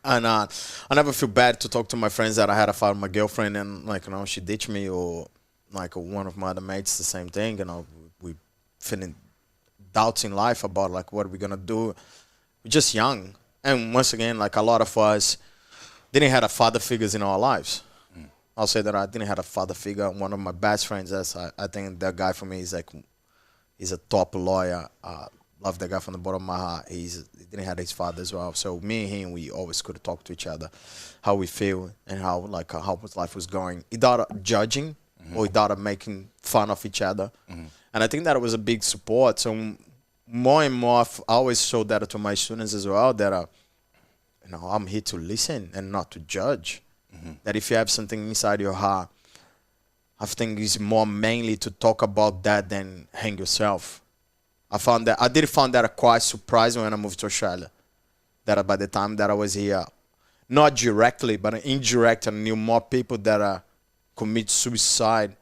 And I never feel bad to talk to my friends that I had a fight with my girlfriend and like she ditched me or like one of my other mates the same thing. We feeling doubts in life about like what we're gonna do. We're just young, and once again, like a lot of us didn't have a father figures in our lives. I'll say that I didn't have a father figure. One of my best friends, I think that guy for me is like, he's a top lawyer. Love that guy from the bottom of my heart. He didn't have his father as well. So me and him, we always could talk to each other, how we feel and how his life was going. Without judging or without making fun of each other. And I think that was a big support. So more and more, I always show that to my students as well, that I'm here to listen and not to judge. That if you have something inside your heart, I think it's more mainly to talk about that than hang yourself. I did find that quite surprising when I moved to Australia. That by the time that I was here, not directly, but indirectly, I knew more people that commit suicide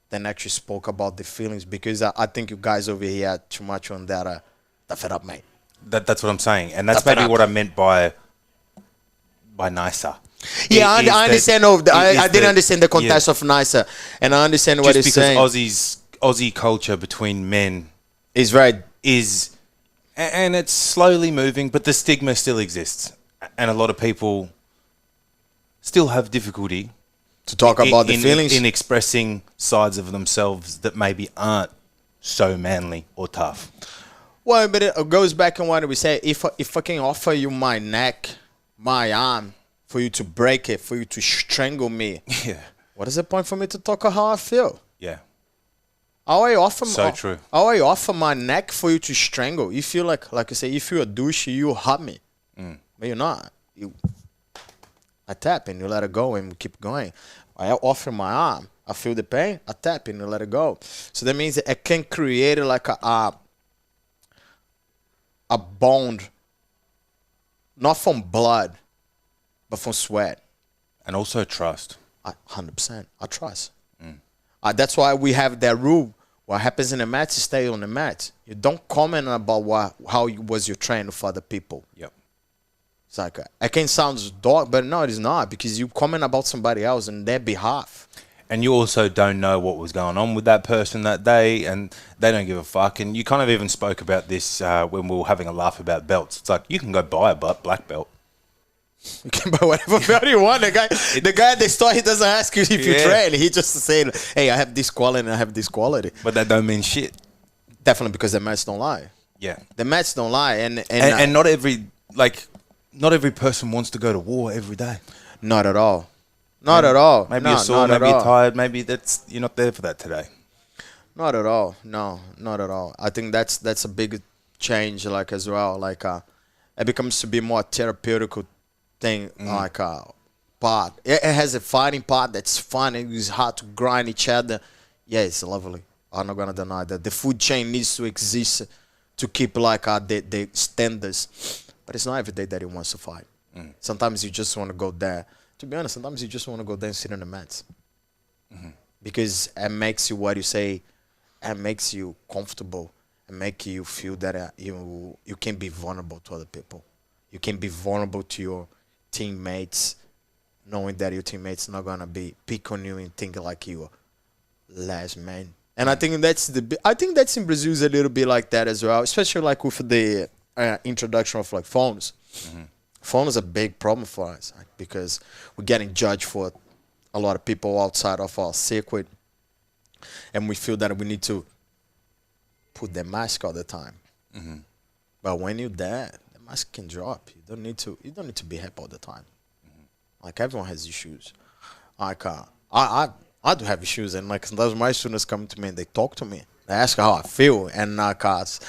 than actually spoke about the feelings. Because I think you guys over here are too much on that fed up, mate. That's what I'm saying. And that's maybe what I meant by nicer. Yeah, I understand. I didn't understand the context of nicer, and I understand what he's saying. Just because Aussie culture between men is and it's slowly moving, but the stigma still exists, and a lot of people still have difficulty to talk about the feelings in expressing sides of themselves that maybe aren't so manly or tough. Well, but it goes back on what we say. If I can offer you my neck, my arm, for you to break it, for you to strangle me. Yeah. What is the point for me to talk how I feel? Yeah. How I offer true. How I offer my neck for you to strangle. You feel like I say, if you're a douche, you hurt me. But you're not. I tap and you let it go and we keep going. I offer my arm. I feel the pain. I tap and you let it go. So that means I can create like a bond, not from blood, but from sweat. And also trust. 100%. I trust. That's why we have that rule. What happens in the match, you stay on the match. You don't comment about how was your training for other people. Yep. It's like, it can sound dark, but no, it is not. Because you comment about somebody else on their behalf. And you also don't know what was going on with that person that day, and they don't give a fuck. And you kind of even spoke about this when we were having a laugh about belts. It's like, you can go buy a black belt. You can buy whatever belt you want. The guy at the store, he doesn't ask you if you train. He just saying, hey, I have this quality and I have this quality. But that don't mean shit. Definitely, because the mats don't lie. Yeah. The mats don't lie. And not every person wants to go to war every day. Not at all. Not at all. Maybe you're sore, maybe you're tired, maybe you're not there for that today. Not at all. No, not at all. I think that's a big change, like as well. Like it becomes to be more therapeutic thing, like part. It has a fighting part that's fun. It's hard to grind each other. Yeah, it's lovely. I'm not gonna deny that. The food chain needs to exist to keep like the standards, but it's not every day that he wants to fight. Sometimes you just want to go there. To be honest, sometimes you just want to go there and sit on the mats because it makes you what you say. It makes you comfortable and make you feel that you can be vulnerable to other people. You can be vulnerable to your teammates, knowing that your teammates not gonna be pick on you and think like you last man. And I think that's in Brazil is a little bit like that as well, especially like with the introduction of like phones. Phone is a big problem for us because we're getting judged for a lot of people outside of our circuit, and we feel that we need to put the mask all the time. But when you're there, the mask can drop. You don't need to be happy all the time. Like everyone has issues. Like I do have issues, and like sometimes my students come to me and they talk to me. They ask how I feel, and cause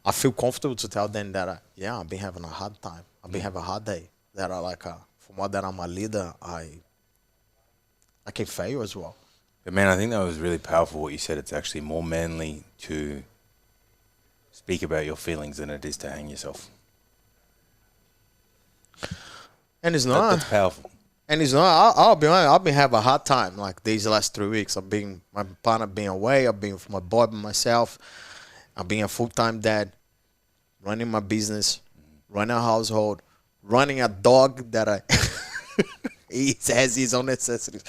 I feel comfortable to tell them that I've been having a hard time. I've been having a hard day. That I for more that I'm a leader, I can fail as well. But man, I think that was really powerful what you said. It's actually more manly to speak about your feelings than it is to hang yourself. And it's not. That's powerful. And it's not. I'll be honest. I've been having a hard time like these last 3 weeks. My partner being away. I've been with my boy by myself. I've been a full-time dad, running my business, running a household, running a dog that he has his own necessities.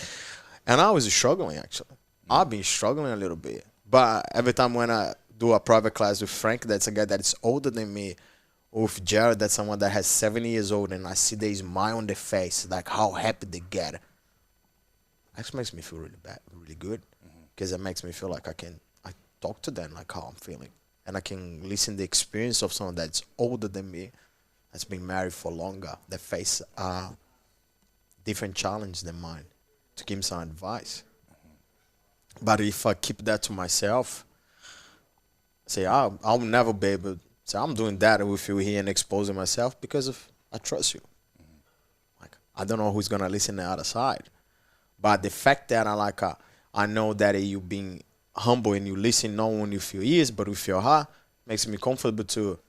And I was struggling, actually. I've been struggling a little bit. But every time when I do a private class with Frank, that's a guy that is older than me, or with Jared, that's someone that has 70 years old, and I see the smile on their face, like how happy they get. Actually makes me feel really good, because it makes me feel like I talk to them like how I'm feeling. And I can listen to the experience of someone that's older than me, that's been married for longer, that face a different challenge than mine, to give me some advice. But if I keep that to myself, say I'll never be able to say I'm doing that with you here and exposing myself because I trust you. Like I don't know who's gonna listen to the other side, but the fact that I know that you being humble and you listen not only with your ears but with your heart makes me comfortable to,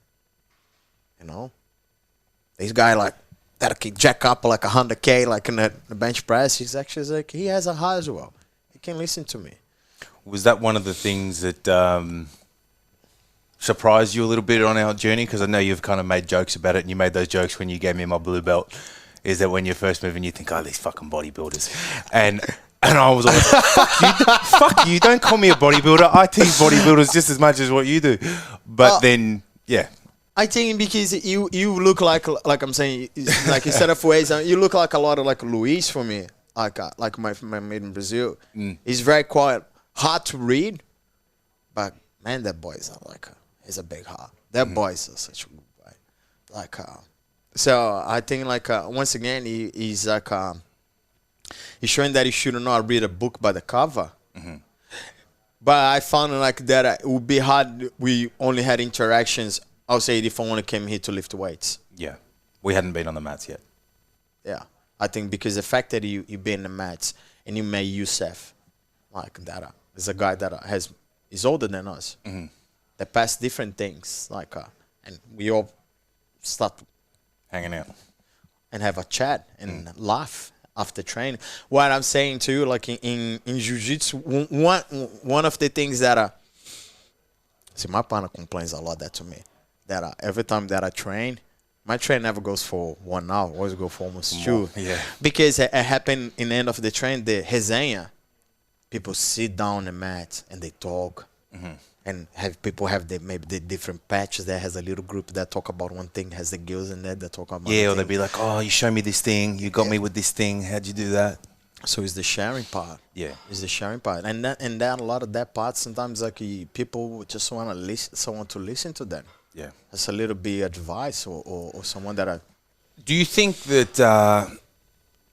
this guy like that can jack up like 100K like in the bench press. He's actually like he has a heart as well. He can listen to me. Was that one of the things that surprised you a little bit on our journey? Because I know you've kind of made jokes about it, and you made those jokes when you gave me my blue belt. Is that when you're first moving, you think, oh, these fucking bodybuilders. And I was always like, fuck you, don't call me a bodybuilder. I teach bodybuilders just as much as what you do. But then, yeah. I think because you look like I'm saying, like instead of ways, you look like a lot of like Luis for me. Like my mate in Brazil. He's very quiet, hard to read, but man, that boy is he's a big heart. That boy is such a good boy. So I think once again he's he's showing that you should not read a book by the cover. But I found that it would be hard. We only had interactions. I'll say if I only came here to lift weights. Yeah, we hadn't been on the mats yet. Yeah, I think because the fact that you been in the mats and you met Youssef, that is a guy that is older than us. That passed different things, and we all start hanging out and have a chat and laugh after training. What I'm saying to you, like in jiu-jitsu, one of the things that see, my partner complains a lot that to me, that every time that I train, my train never goes for 1 hour, always go for almost 2. Yeah. Because it happened in the end of the train, the resenha, people sit down on the mat and they talk. And people have maybe the different patches that has a little group that talk about one thing, has the girls in there that talk about or they'll be like, oh, you show me this thing, you got me with this thing, how'd you do that? So it's the sharing part. Yeah. It's the sharing part. And that a lot of that part, sometimes people just want to listen, someone to listen to them. Yeah. That's a little bit advice or someone that Do you think that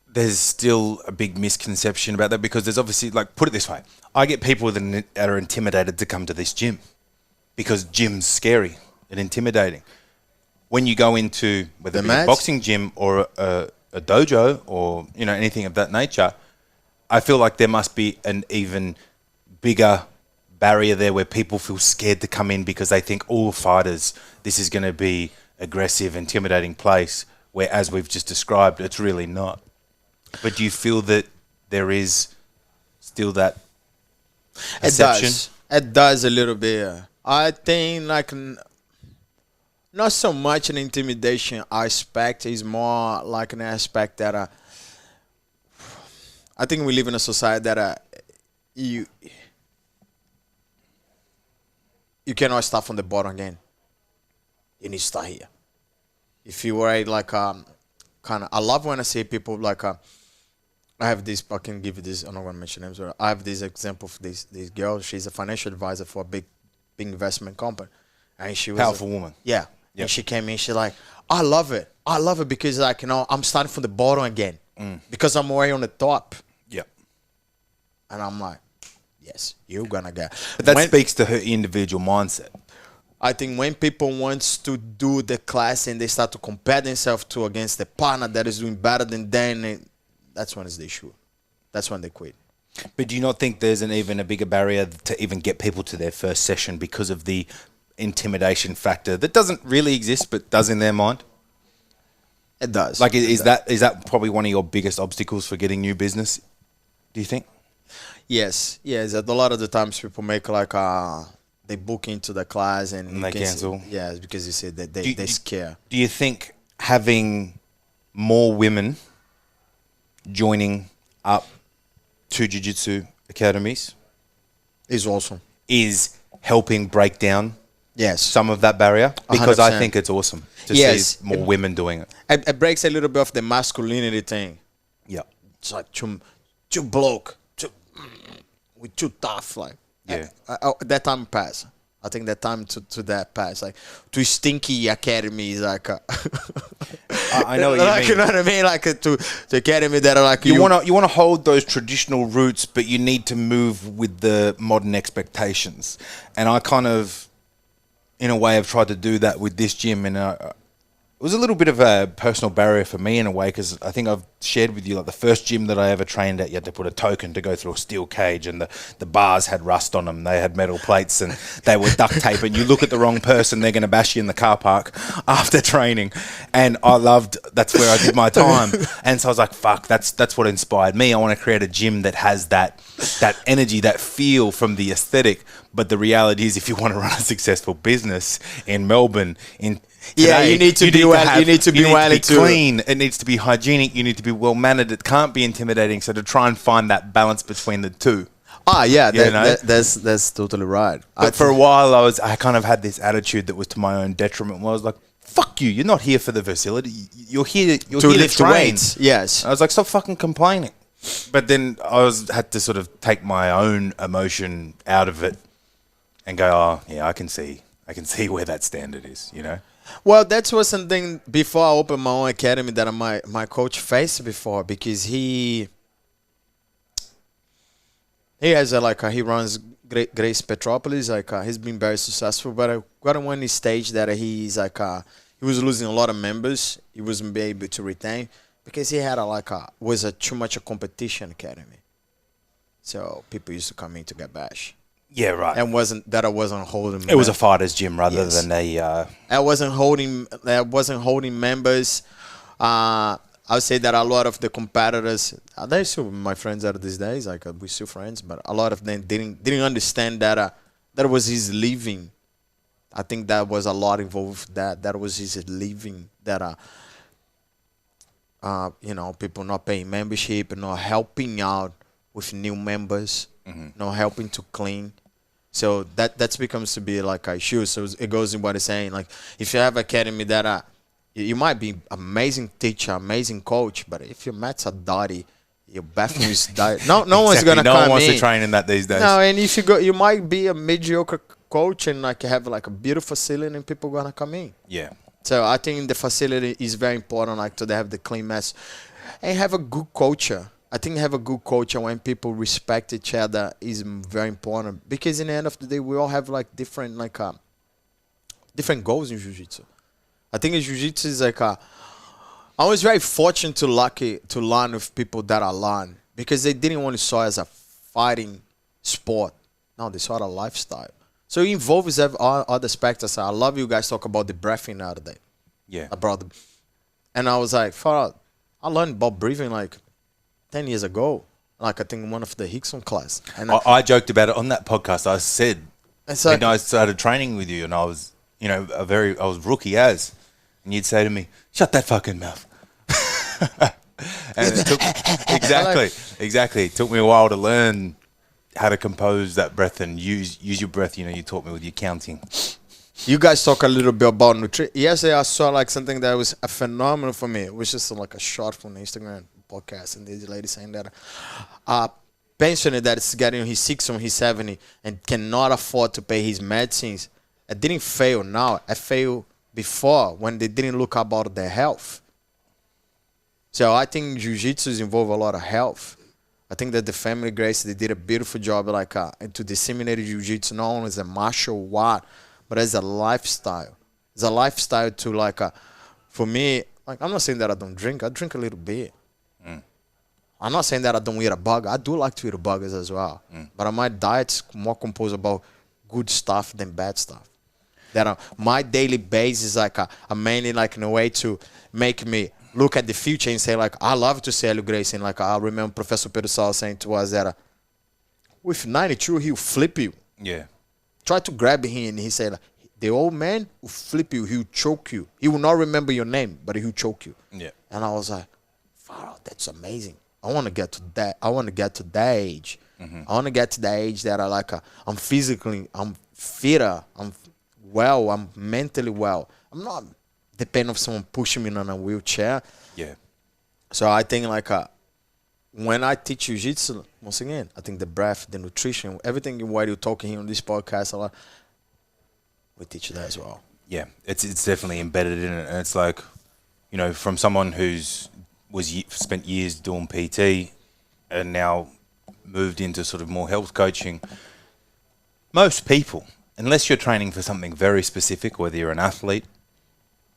there's still a big misconception about that? Because there's obviously, put it this way, I get people that are intimidated to come to this gym because gym's scary and intimidating. When you go into whether it be a boxing gym or a dojo or anything of that nature, I feel like there must be an even bigger barrier there where people feel scared to come in because they think all fighters, this is going to be aggressive, intimidating place, where as we've just described, it's really not. But do you feel that there is still that perception? It does a little bit. I think not so much an intimidation aspect, is more like an aspect that I think we live in a society that you cannot start from the bottom again. You need to start here. If you were I love when I see people I have this, I can give you this, I'm not going to mention names, but I have this example of this girl. She's a financial advisor for a big investment company. And she was Powerful woman. Yeah. Yep. And she came in, she's like, I love it. I love it because I'm starting from the bottom again. Because I'm already on the top. Yeah. And I'm like, yes, you're gonna get. But that When- speaks to her individual mindset. I think when people wants to do the class and they start to compare themselves to against the partner that is doing better than them, that's when it's the issue. That's when they quit. But do you not think there's even a bigger barrier to even get people to their first session because of the intimidation factor that doesn't really exist but does in their mind? It does. Like, is that probably one of your biggest obstacles for getting new business, do you think? Yes. That a lot of the times people make like they book into the class and they cancel. Yeah, because you say that they scare. Do you think having more women joining up to jiu-jitsu academies It's awesome. is helping break down Yes. some of that barrier? Because I 100%. think it's awesome to Yes. see more women doing it. It breaks a little bit of the masculinity thing. Yeah. It's like too bloke, we too tough. Like Yeah. that time pass. I think that time to that pass. Like to stinky academy is like. I know what you Like, mean. you know what I mean? Like to academy that are like You want to hold those traditional roots, but you need to move with the modern expectations. And I kind of, in a way, have tried to do that with this gym, and it was a little bit of a personal barrier for me in a way, because I think I've shared with you, like, the first gym that I ever trained at, you had to put a token to go through a steel cage, and the bars had rust on them. They had metal plates and they were duct tape, and you look at the wrong person, they're going to bash you in the car park after training. And I loved, that's where I did my time. And so I was like, fuck, that's what inspired me. I want to create a gym that has that energy, that feel from the aesthetic. But the reality is, if you want to run a successful business in Melbourne, today, you need to be well. You need to be clean. It needs to be hygienic. You need to be well mannered. It can't be intimidating. So to try and find that balance between the two. That's totally right. But for a while, I kind of had this attitude that was to my own detriment. Where I was like, "Fuck you! You're not here for the facility. You're here. You're to here lift to train." weights. Yes. I was like, "Stop fucking complaining." But then had to sort of take my own emotion out of it and go, "Oh, yeah, I can see where that standard is." You know. Well, that was something before I opened my own academy that my coach faced before, because he has he runs Grace Petropolis. He's been very successful, but I got on one stage that he's he was losing a lot of members. He wasn't able to retain because he had too much a competition academy. So people used to come in to get bashed. Yeah, right. And I wasn't holding. It was a fighter's gym rather Yes. than a. I wasn't holding members. I would say that a lot of the competitors, they're still my friends out of these days. We're still friends, but a lot of them didn't understand that that was his living. I think that was a lot involved. That was his living. That people not paying membership, not helping out with new members, not helping to clean. So that becomes to be like a issue. So it goes in what it's saying. Like if you have academy that you might be amazing teacher, amazing coach, but if your mats are dirty, your bathroom is dirty. No one's gonna come in. No one wants to train in that these days. No, and if you might be a mediocre coach and have a beautiful facility and people gonna come in. Yeah. So I think the facility is very important, to have the clean mess and have a good culture. I think have a good culture when people respect each other is very important, because in the end of the day, we all have different different goals in jiu-jitsu. I think in jiu-jitsu is I was very fortunate to learn with people that I learned, because they didn't want to saw it as a fighting sport. No, they saw it a lifestyle. So it involves all other aspects. I love you guys talk about the breathing out of day. Yeah. I brought them. And I was like, I learned about breathing 10 years ago. I think one of the Hickson class. And I joked about it on that podcast. I said, it's when I started training with you, and I was, I was rookie as, and you'd say to me, "Shut that fucking mouth." And it took exactly. It took me a while to learn how to compose that breath and use your breath. You taught me with your counting. You guys talk a little bit about nutrition. Yesterday I saw something that was a phenomenal for me. It was just a short from the Instagram podcast, and this lady saying that pensioner that is getting his 60 or his 70 and cannot afford to pay his medicines. I didn't fail now. I failed before when they didn't look about their health. So I think jiu-jitsu involve a lot of health. I think that the family Gracie, they did a beautiful job like to disseminate jiu-jitsu not only as a martial art, but as a lifestyle. It's a lifestyle to like for me, like I'm not saying that I don't drink. I drink a little bit. I'm not saying that I don't eat a burger. I do like to eat burgers as well. But my diet's more composed about good stuff than bad stuff. That my daily base is like I'm mainly like in a way to make me look at the future and say like I love to see Helio Gracie, and like I remember Professor Pedro Sal saying to us that with 92 he'll flip you. Yeah. Try to grab him and he said like, the old man will flip you, he'll choke you. He will not remember your name, but he'll choke you. Yeah. And I was like, wow, that's amazing. I want to get to that. I want to get to that age. I want to get to that age that I'm physically, I'm fitter, I'm well, I'm mentally well. I'm not depending on someone pushing me on a wheelchair. Yeah. So I think like when I teach jiu-jitsu, once again, I think the breath, the nutrition, everything while you're talking here on this podcast, a lot, we teach that as well. Yeah, it's definitely embedded in it, and it's like, you know, from someone spent years doing PT and now moved into sort of more health coaching. Most people, unless you're training for something very specific, whether you're an athlete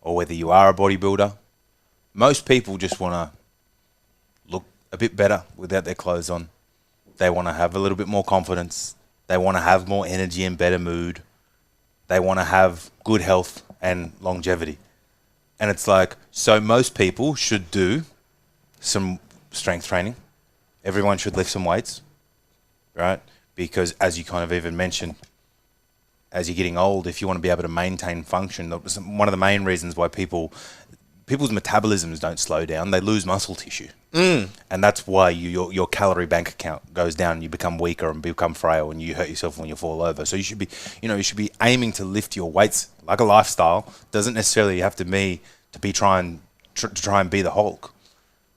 or whether you are a bodybuilder, most people just want to look a bit better without their clothes on. They want to have a little bit more confidence. They want to have more energy and better mood. They want to have good health and longevity. And it's like, so most people should do some strength training. Everyone should lift some weights, right? Because as you kind of even mentioned, as you're getting old, if you want to be able to maintain function, one of the main reasons why people's metabolisms don't slow down, they lose muscle tissue. And that's why your calorie bank account goes down and you become weaker and become frail and you hurt yourself when you fall over. So you should be aiming to lift your weights like a lifestyle. Doesn't necessarily have to be to try and be the Hulk,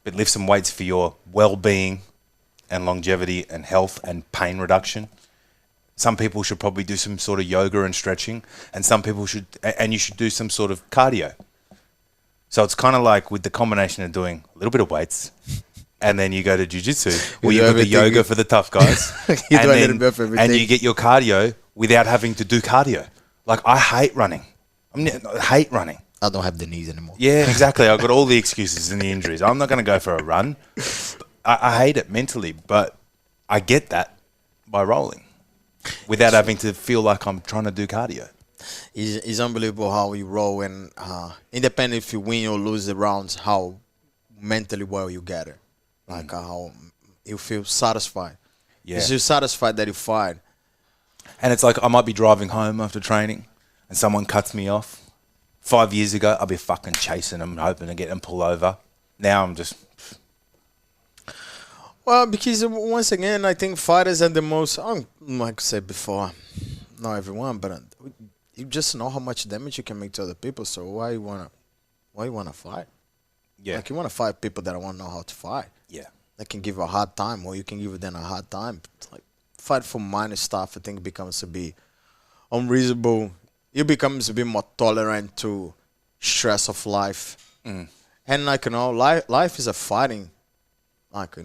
but lift some weights for your well-being and longevity and health and pain reduction. Some people should probably do some sort of yoga and stretching, and you should do some sort of cardio. So it's kind of like with the combination of doing a little bit of weights, and then you go to jiu-jitsu, where you got the yoga for the tough guys, and you get your cardio without having to do cardio. Like, I hate running. I hate running. I don't have the knees anymore. Yeah, exactly. I've got all the excuses and the injuries. I'm not going to go for a run. I hate it mentally, but I get that by rolling without having to feel like I'm trying to do cardio. It's unbelievable how you roll, and independent if you win or lose the rounds, how mentally well you get it. Like how you feel satisfied. Yeah. You're satisfied that you fight. And it's like I might be driving home after training and someone cuts me off. 5 years ago, I'd be fucking chasing them, hoping to get them pull over. Now I'm just... Well, because once again, I think fighters are the most, like I said before, not everyone, but you just know how much damage you can make to other people. So why you wanna fight? Yeah. Like you wanna fight people that want to know how to fight. Yeah. They can give you a hard time, or you can give them a hard time. It's like fight for minor stuff, I think becomes to be unreasonable. You becomes a bit more tolerant to stress of life. And like, you know, life is a fighting. Like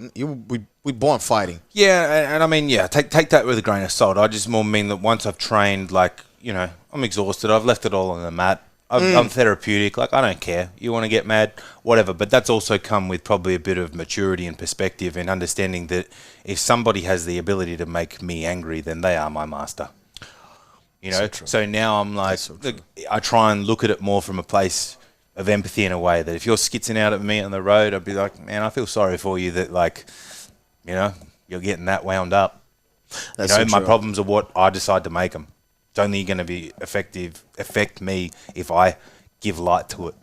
we born fighting. Yeah, and I mean, yeah, take that with a grain of salt. I just more mean that once I've trained, like, you know, I'm exhausted. I've left it all on the mat. I'm therapeutic. Like, I don't care. You want to get mad, whatever. But that's also come with probably a bit of maturity and perspective and understanding that if somebody has the ability to make me angry, then they are my master. You know? So now I'm like, look, I try and look at it more from a place of empathy in a way that if you're skitzing out at me on the road, I'd be like, man, I feel sorry for you that, like, you know, you're getting that wound up. That's you know, so my true. problems are what I decide to make them. It's only going to affect me if I give light to it.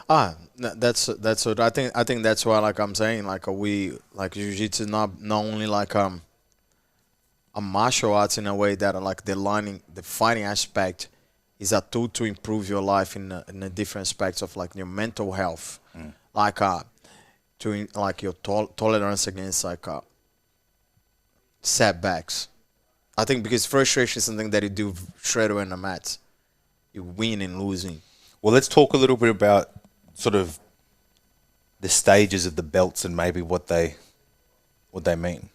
That's what I think that's why, like I'm saying, like jiu-jitsu is not only like a martial arts in a way that like the fighting aspect is a tool to improve your life in the different aspects of like your mental health, like to like your tolerance against like setbacks. I think because frustration is something that you do straight away in the mats. You win and losing. Well, let's talk a little bit about sort of the stages of the belts and maybe what they what they mean?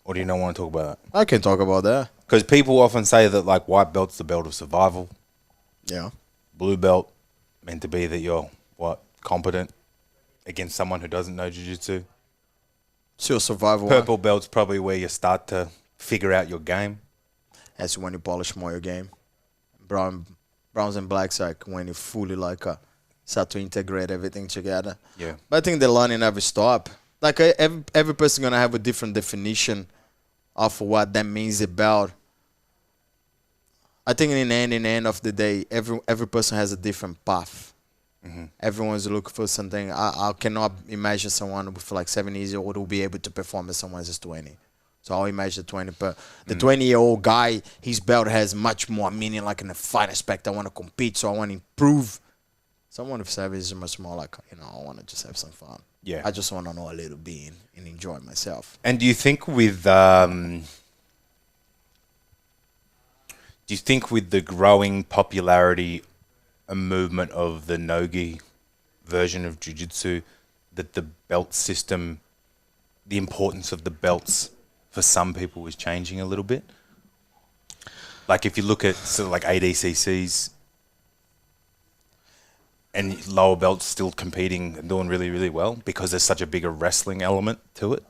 Or do you not want to talk about that? I can talk about that. Because people often say that like white belt's the belt of survival. Yeah. Blue belt meant to be that you're competent against someone who doesn't know jiu-jitsu. It's your survival. Purple belt's probably where you start to figure out your game. That's when you polish more your game. Browns and blacks like when you fully like start to integrate everything together. Yeah. But I think the learning never stop. Like every person gonna have a different definition of what that means about. I think in the end of the day, every person has a different path. Mm-hmm. Everyone's looking for something. I cannot imagine someone with like 7 years old will be able to perform as someone who's 20. So I'll imagine the 20-year-old guy, his belt has much more meaning, like in the fight aspect. I want to compete, so I want to improve. Someone with 7 is much more like, I want to just have some fun. Yeah. I just want to know a little bit and enjoy myself. And do you think with the growing popularity and movement of the no-gi version of jiu-jitsu that the belt system, the importance of the belts for some people is changing a little bit? Like if you look at sort of like ADCCs and lower belts still competing and doing really, really well because there's such a bigger wrestling element to it.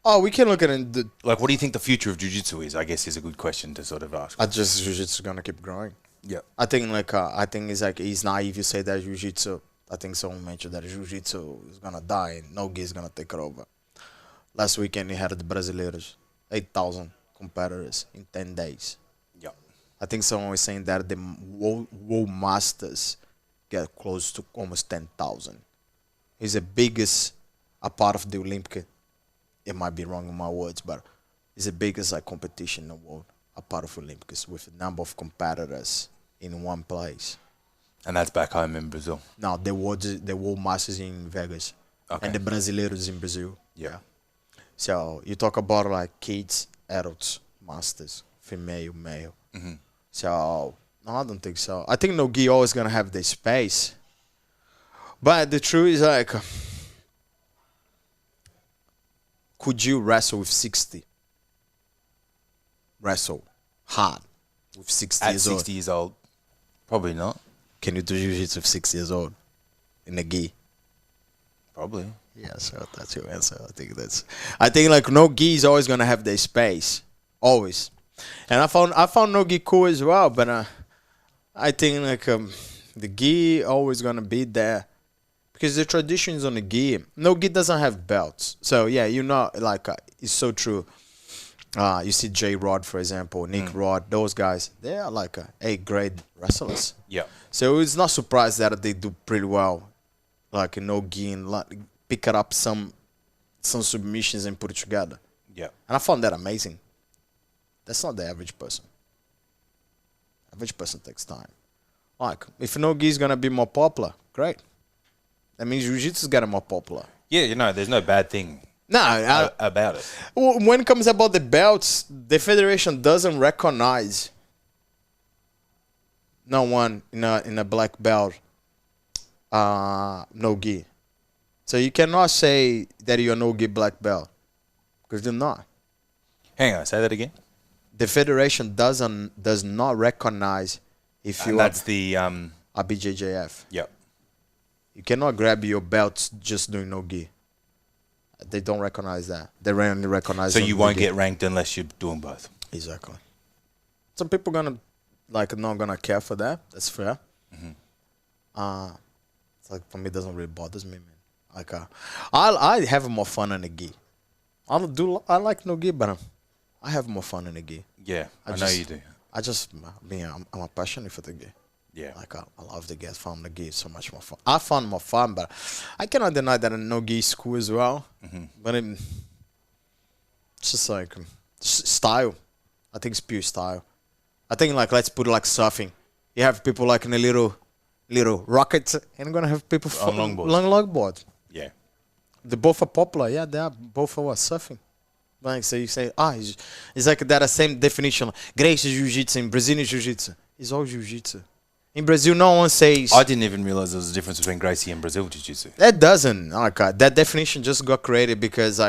Oh, we can look at it. Like, what do you think the future of jiu-jitsu is? I guess is a good question to sort of ask. I just jiu-jitsu gonna keep growing. Yeah. I think it's naive you say that jiu-jitsu. I think someone mentioned that jiu-jitsu is gonna die and no-gi is gonna take it over. Last weekend we had the Brasileiros, 8,000 competitors in 10 days. Yeah. I think someone was saying that the world masters get close to almost 10,000. It's the biggest, a part of the Olympic. It might be wrong in my words, but it's the biggest competition in the world, a part of Olympics, with a number of competitors in one place. And that's back home in Brazil. Now the world masters in Vegas, Okay. and the Brasileiros in Brazil. Yeah. So you talk about like kids, adults, masters, female, male. Mm-hmm. So no, I don't think so. I think no-gi always gonna have the space, but the truth is like, could you wrestle with 60? Wrestle hard with 60 At years 60 old. years old, probably not. Can you do jiu-jitsu with 6 years old in a gi? Probably. Yeah, so that's your answer. I think like no gi is always gonna have their space, always. And I found no gi cool as well, but I think like the gi always gonna be there because the traditions on the gi. No gi doesn't have belts, so yeah, like it's so true. You see J Rod, for example, Nick Rod, those guys, they are like A-grade wrestlers. Yeah. So it's not surprised that they do pretty well, like in no gi and like, pick it up some submissions and put it together. Yeah. And I found that amazing. That's not the average person. Average person takes time. Like, if no gi is gonna be more popular, great. That means jiu-jitsu is getting more popular. Yeah, there's no bad thing No, about it. when it comes about the belts, the federation doesn't recognize no one in a black belt, no gi. So you cannot say that you're no gi black belt because you're not. Hang on, say that again. The federation does not recognize if you And that's the a BJJF. Yep. You cannot grab your belts just doing no gi. They don't recognize that. They only recognize. So you won't gi. get ranked unless you're doing both. Exactly. Some people gonna not gonna care for that. That's fair. Mm-hmm. It's like for me, it doesn't really bother me, man. Like I have more fun in the gi. I like no gi, but I have more fun in the gi. Yeah, I know you do. I'm a passionate for the gi. Yeah. Like I love the gi. I found the gi is so much more fun. I found more fun, but I cannot deny that no gi is cool as well. Mm-hmm. But it's just like style. I think it's pure style. I think like let's put it like surfing. You have people like in a little rockets, and you're gonna have people On longboards. long longboard. Yeah. They both are popular. Yeah, they are both are surfing. Like so, you say it's like that same definition. Gracie jiu-jitsu and Brazilian jiu-jitsu. It's all jiu-jitsu. In Brazil, no one says I didn't even realize there was a difference between Gracie and Brazil Jiu-Jitsu. that. Doesn't that definition just got created because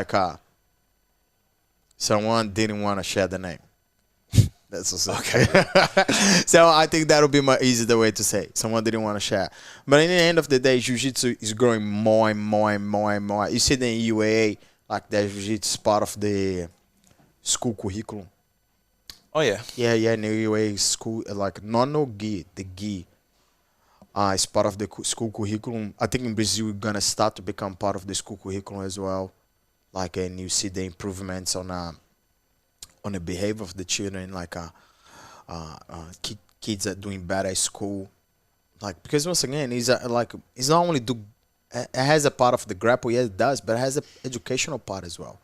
someone didn't want to share the name. That's what's okay. So I think that'll be my easier way to say. Someone didn't want to share. But in the end of the day, Jiu-Jitsu is growing more and more and more and more. You see the UAA, like the Jiu-Jitsu is part of the school curriculum. Oh, yeah. Yeah, in the UAA school, like no gi, the gi. It's part of the school curriculum. I think in Brazil, we're going to start to become part of the school curriculum as well. Like, and you see the improvements on the behavior of the children, like kids are doing better at school, like because once again, it's not only it has a part of the grapple, yes it does, but it has an educational part as well.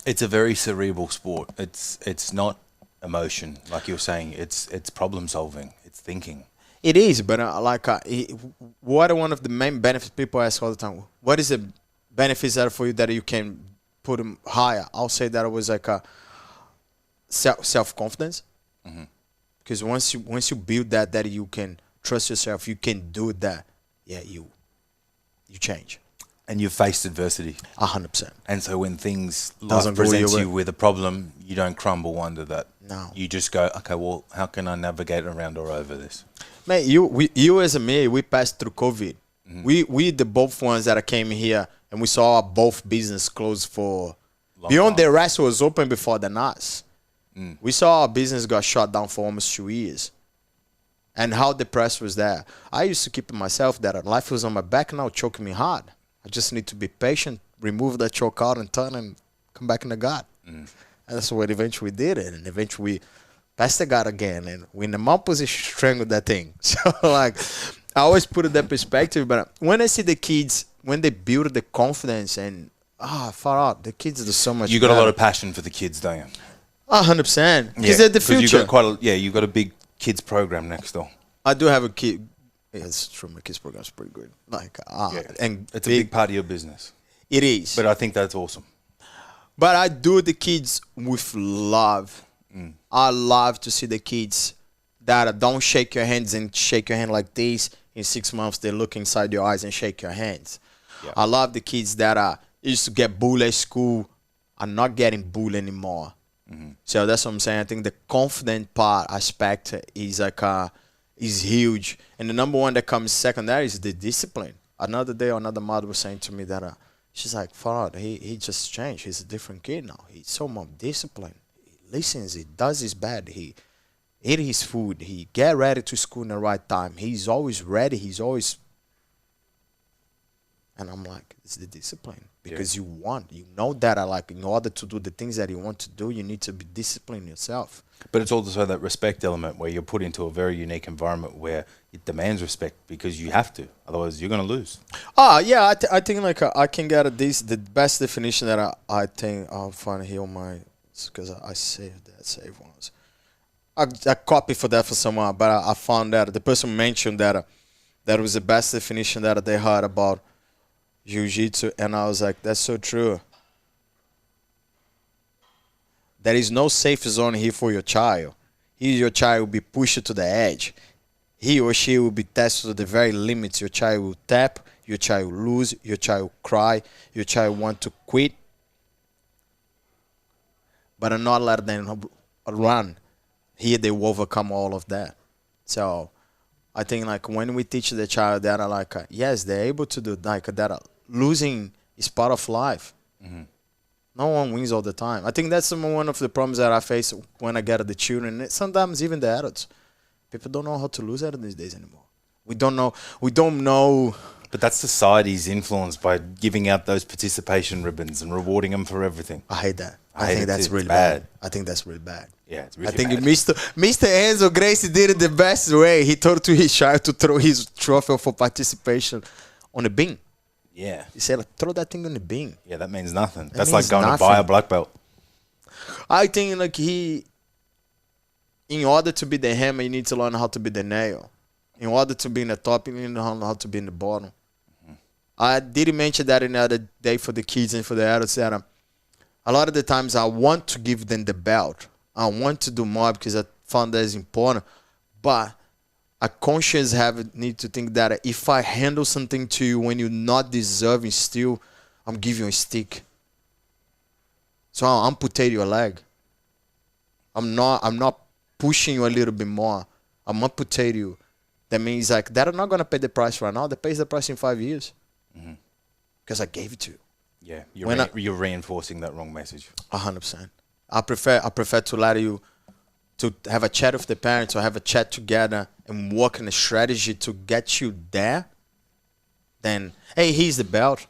It's a very cerebral sport. It's not emotion, like you were saying. It's problem solving. It's thinking. It is, but what are one of the main benefits people ask all the time? What is the benefits that are for you that you can put them higher? I'll say that it was like a self-confidence, because once you build that you can trust yourself, you can do that. Yeah, you change, and you've faced adversity 100%. And so when things Doesn't life go your presents way. you with a problem, you don't crumble under that. No, You just go, okay, well, how can I navigate around or over this? mate, you as a me, we passed through COVID. We the both ones that came here and we saw our both business closed for Long beyond time. the rest was open before than us. We saw our business got shut down for almost 2 years. And how depressed was that? I used to keep to myself that life was on my back now choking me hard. I just need to be patient, remove that choke out and turn and come back in the God. And that's what eventually we did it. And eventually we passed the God again. And we in the mount position strangled that thing. So like I always put it in that perspective. But when I see the kids, when they build the confidence and far out, the kids do so much You got better. a lot of passion for the kids, don't you? 100%. Because they're the future. You've got a big kids program next door. I do have a kid. Yeah, it's true. My kids program's pretty good. Like, and It's a big part of your business. It is. But I think that's awesome. But I do the kids with love. I love to see the kids that don't shake your hands and shake your hand like this. In 6 months, they look inside your eyes and shake your hands. Yeah. I love the kids that used to get bullied at school are not getting bullied anymore. So that's what I'm saying. I think the confident part aspect is is huge. And the number one that comes secondary is the discipline. Another day, another mother was saying to me that she's like, Farad, he just changed. He's a different kid now. He's so more disciplined. He listens. He does his bed. He eat his food. He get ready to school in the right time. He's always ready. He's always. And I'm like, it's the discipline. Because you know that in order to do the things that you want to do, you need to be disciplined yourself. But it's also that respect element where you're put into a very unique environment where it demands respect because you have to. Otherwise, you're going to lose. Yeah, I think I can get the best definition that I think I'll find here on my, because I saved that save once. I copied for that for someone, but I found that the person mentioned that was the best definition that they heard about Jiu-Jitsu, and I was like, that's so true. There is no safe zone here for your child. Here your child will be pushed to the edge. He or she will be tested to the very limits. Your child will tap, your child will lose, your child will cry, your child want to quit. But I'm not letting them run. Here they will overcome all of that. So I think when we teach the child that yes, they're able to do that. Losing is part of life. No one wins all the time. I think that's one of the problems that I face when I get the children. Sometimes even the adults. People don't know how to lose out these days anymore. We don't know. But that's society's influence by giving out those participation ribbons and rewarding them for everything. I hate that. I think hate that's it. really It's bad. bad. I think that's really bad. Yeah, it's really I think bad. Mr. Enzo Gracie did it the best way. He told to his child to throw his trophy for participation on the bin. Yeah. He said, throw that thing on the bin. Yeah, that means nothing. That's means like going nothing. to buy a black belt. I think in order to be the hammer, you need to learn how to be the nail. In order to be in the top, you need to learn how to be in the bottom. I did mention that in the other day for the kids and for the adults that a lot of the times I want to give them the belt. I want to do more because I found that is important. But a conscious habit need to think that if I handle something to you when you're not deserving, still I'm giving you a stick. So I'll amputate your leg. I'm not pushing you a little bit more. I'm amputating you. That means like they're not gonna pay the price right now. They pay the price in 5 years. Because I gave it to you. Yeah, you're reinforcing that wrong message. 100%. I prefer to let you to have a chat with the parents or have a chat together and work on a strategy to get you there. Then, hey, here's the belt.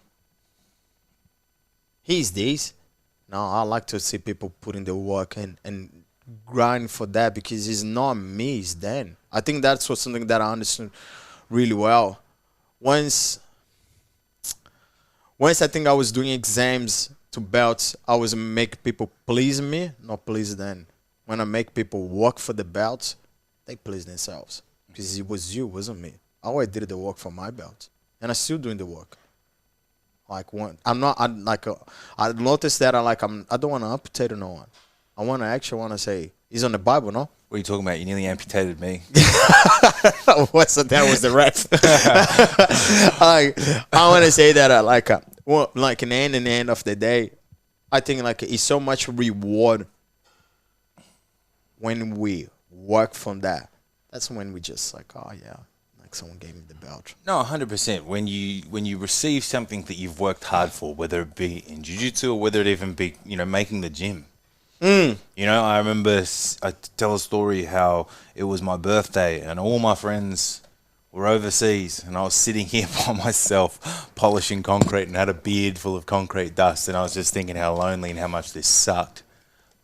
Here's this. No, I like to see people putting the work and grind for that because it's not me, it's them. I think that's what something that I understood really well. Once I think I was doing exams to belts, I was make people please me, not please them. When I make people work for the belts, they please themselves. Because it was you, wasn't me. I always did the work for my belt. And I'm still doing the work. Like I noticed that I don't want to amputate no one. I want to say, he's on the Bible, no? What are you talking about? You nearly amputated me. That was the ref. I want to say that in the end of the day, I think like it's so much reward when we work from that. That's when we just like, oh yeah, like someone gave me the belt. No, 100%. When you receive something that you've worked hard for, whether it be in jiu-jitsu or whether it even be, making the gym. I remember I tell a story how it was my birthday and all my friends were overseas and I was sitting here by myself polishing concrete and had a beard full of concrete dust and I was just thinking how lonely and how much this sucked.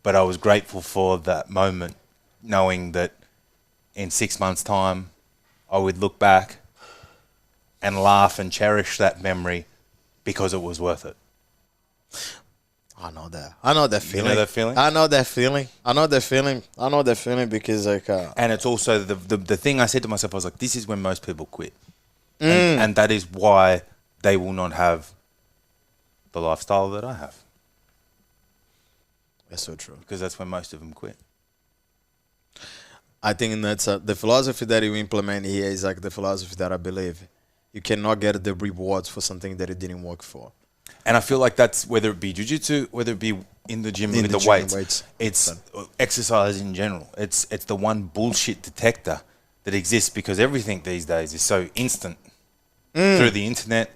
But I was grateful for that moment, knowing that in 6 months' time I would look back and laugh and cherish that memory because it was worth it. I know that feeling. You know that feeling? I know that feeling because like and it's also the thing I said to myself, I was like, this is when most people quit. And that is why they will not have the lifestyle that I have. That's so true. Because that's when most of them quit. I think that's the philosophy that you implement here is like the philosophy that I believe. You cannot get the rewards for something that it didn't work for. And I feel like that's whether it be jiu-jitsu, whether it be in the gym with the weights. It's exercise in general. It's the one bullshit detector that exists because everything these days is so instant. Through the internet,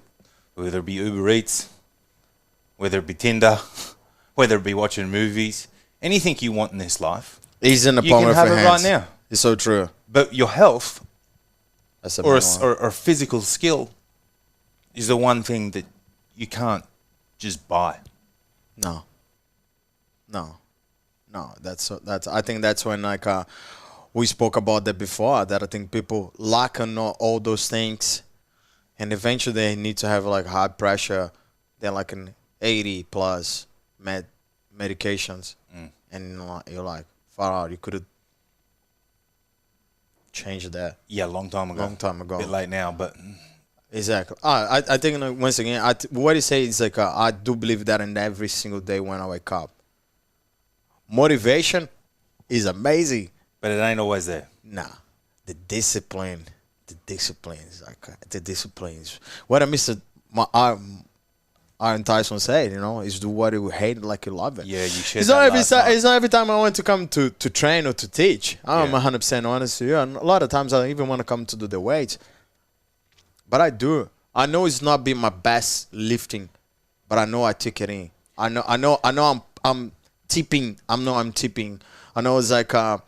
whether it be Uber Eats, whether it be Tinder, whether it be watching movies, anything you want in this life, is in the you palm can of have your it hands. right now. It's so true. But your health or physical skill is the one thing that you can't just buy. No. That's I think that's when like we spoke about that before. That I think people lack on all those things, and eventually they need to have like high pressure. They're like an 80 plus medications, and you're like far out. You could have changed that. Yeah, long time ago. A bit late now, but. Exactly. I think like, once again, what you say is like I do believe that in every single day when I wake up. Motivation is amazing, but it ain't always there. Nah, the discipline is like the disciplines. What Iron Tyson said, is do what you hate like you love it. Yeah, you should. It's not every time I want to come to train or to teach. I'm 100% honest with you. And a lot of times I even want to come to do the weights. But I do. I know it's not been my best lifting, but I know I took it in. I know I'm tipping. I'm tipping. I know it's like how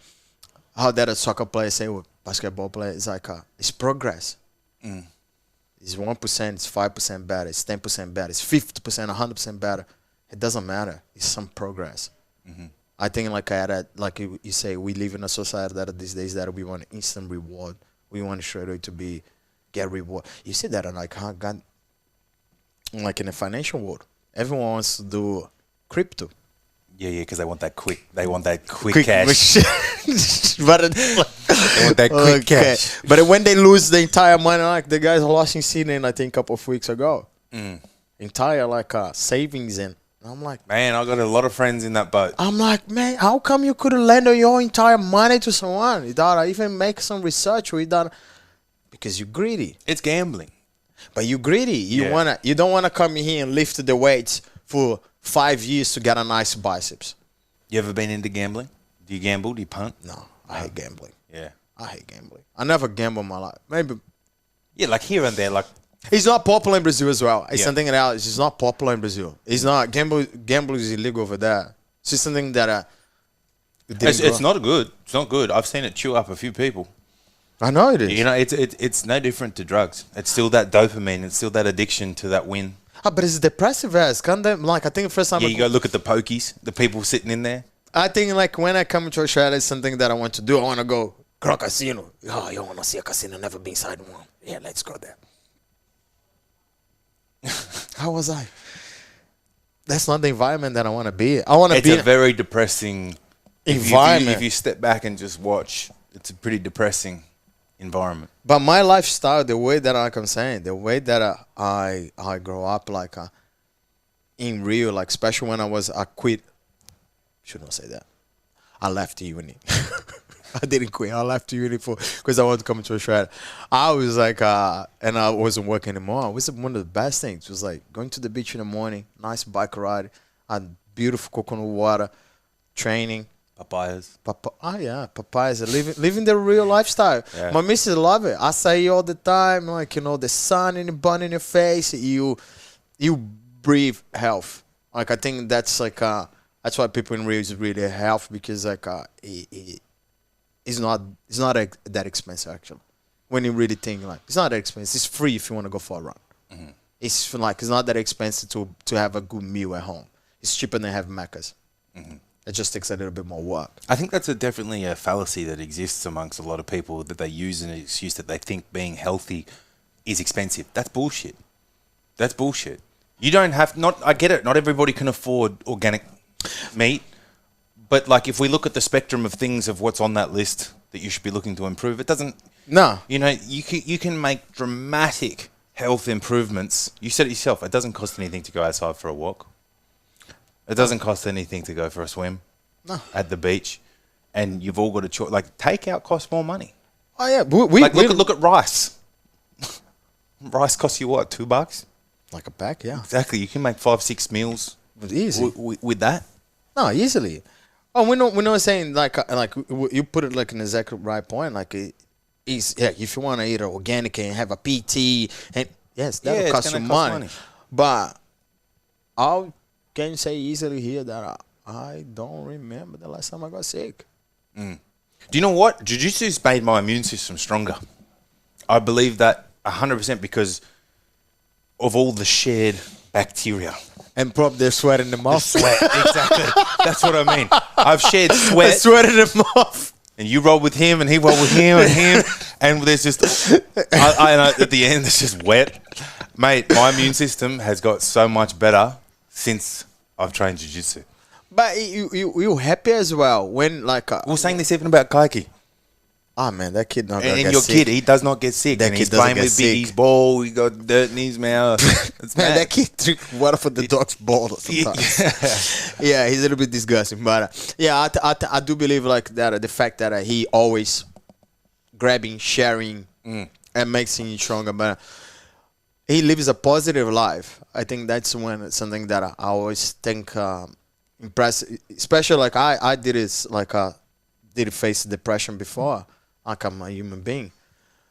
that a soccer player say with basketball player. It's like it's progress. It's 1%, it's 5% better, it's 10% better, it's 50%, 100% better. It doesn't matter. It's some progress. I think like you say, we live in a society that these days that we want instant reward. We want straight away to get reward. You see that like in the financial world, everyone wants to do crypto. Yeah, because they want that quick. They want that quick cash. But they want that quick cash. But when they lose the entire money, like the guys lost in Sydney, I think a couple of weeks ago, entire like savings and And I'm like, Man, I got a lot of friends in that boat. man, how come you couldn't lend your entire money to someone without even make some research without? Because you're greedy. It's gambling. But you're greedy. You don't wanna come in here and lift the weights for 5 years to get a nice biceps. You ever been into gambling? Do you gamble? Do you punt? No, I hate gambling. Yeah. I hate gambling. I never gamble in my life. Maybe Yeah, like here and there, like it's not popular in Brazil as well. It's Yeah. something else. It's not popular in Brazil. It's not gambling is illegal over there. It's just something that it's not good. It's not good. I've seen it chew up a few people. I know it is. You know, it's no different to drugs. It's still that dopamine. It's still that addiction to that win. But it's depressive as kind of like I think the first time Yeah, you go look at the pokies, the people sitting in there. I think like when I come to Australia, it's something that I want to do. I want to go casino. Oh, you want to see a casino? Never been inside one. Yeah, let's go there. How was I? That's not the environment that I want to be. I want to It's be a very depressing environment. If you step back and just watch, it's a pretty depressing environment. But my lifestyle, the way that like I'm saying, the way that I grow up, like in Rio, like especially when I quit. Should not say that. I left uni. I didn't quit. I left uni because I wanted to come to Australia. I was like, and I wasn't working anymore. It was one of the best things. It was like going to the beach in the morning, nice bike ride, and beautiful coconut water, training. Papayas. Papayas. Living the real lifestyle. Yeah. My missus love it. I say all the time, like, the sun in the bun in your face, you breathe health. Like, I think that's like, that's why people in Rio is really health because like, it's not that expensive actually. When you really think like, it's not that expensive. It's free if you want to go for a run. Mm-hmm. It's not that expensive to have a good meal at home. It's cheaper than have Maccas. Mm-hmm. It just takes a little bit more work. I think that's definitely a fallacy that exists amongst a lot of people that they use an excuse that they think being healthy is expensive. That's bullshit. That's bullshit. You don't have I get it. Not everybody can afford organic meat, but like if we look at the spectrum of things of what's on that list that you should be looking to improve, it doesn't. No, you can make dramatic health improvements. You said it yourself. It doesn't cost anything to go outside for a walk. It doesn't cost anything to go for a swim at the beach, and you've all got a choice. Like takeout costs more money. Oh yeah, look at rice. Rice costs you what, $2? Like a pack, yeah. Exactly. You can make 5-6 meals easy with that. No, easily. Oh, we're not saying like you put it like an exact right point. Like if you want to eat organic and have a PT, and yes, that will cost you money. But I can say easily here that I don't remember the last time I got sick. Mm. Do you know what? Jiu-Jitsu's made my immune system stronger. I believe that 100% because of all the shared bacteria. And probably their sweat in the mouth. Sweat, exactly. That's what I mean. I've shared sweat. Sweat in the mouth. And you roll with him, and he roll with him, and him. And there's just, at the end, it's just wet. Mate, my immune system has got so much better since I've trained jiu-jitsu. But you happy as well when like... we were saying this even about Kaiki. Oh man, that kid not gonna and get your sick. kid, he does not get sick. That and kid he's doesn't playing get with sick. Biggie's ball. He got dirt in his mouth. It's Man, mad. that kid drink water for the dog's ball sometimes. Yeah, he's a little bit disgusting. But yeah, I do believe like that the fact that he always grabbing, sharing, and makes him stronger. But he lives a positive life. I think that's when it's something that I always think impressive. Especially like I did it like did face depression before. Like I'm a human being.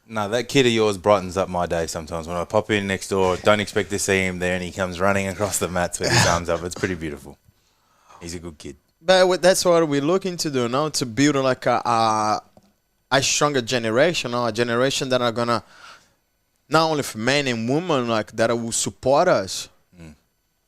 No, that kid of yours brightens up my day sometimes. When I pop in next door, don't expect to see him there, and he comes running across the mats with his arms up. It's pretty beautiful. He's a good kid. But that's what we're looking to do now, to build like a stronger generation, or a generation that are gonna not only for men and women like that will support us.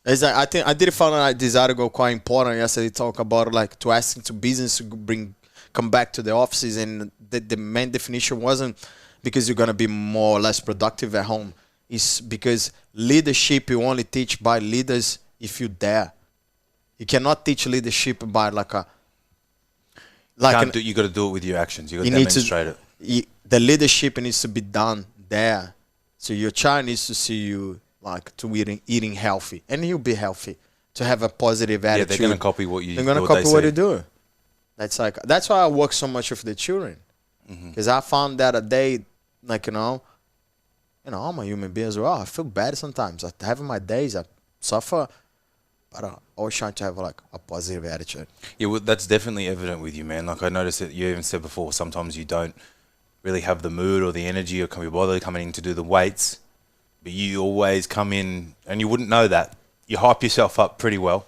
As I think I did find out this article quite important yesterday. Talk about like to asking to business to come back to the offices, and the main definition wasn't because you're gonna be more or less productive at home. It's because leadership you only teach by leaders if you dare. You cannot teach leadership by you got to do it with your actions. You got to demonstrate it. The leadership needs to be done there. So your child needs to see you like to eating healthy, and he'll be healthy. to have a positive attitude. they're going to copy what you. They're going to copy what you do. That's why I work so much with the children, because I found that like I'm a human being as well. I feel bad sometimes. I have my days. I suffer, but I always try to have like a positive attitude. Yeah, well, that's definitely evident with you, man. Like I noticed that you even said before, sometimes you don't really have the mood or the energy or can be bothered coming in to do the weights, but you always come in, and you wouldn't know that. You hype yourself up pretty well.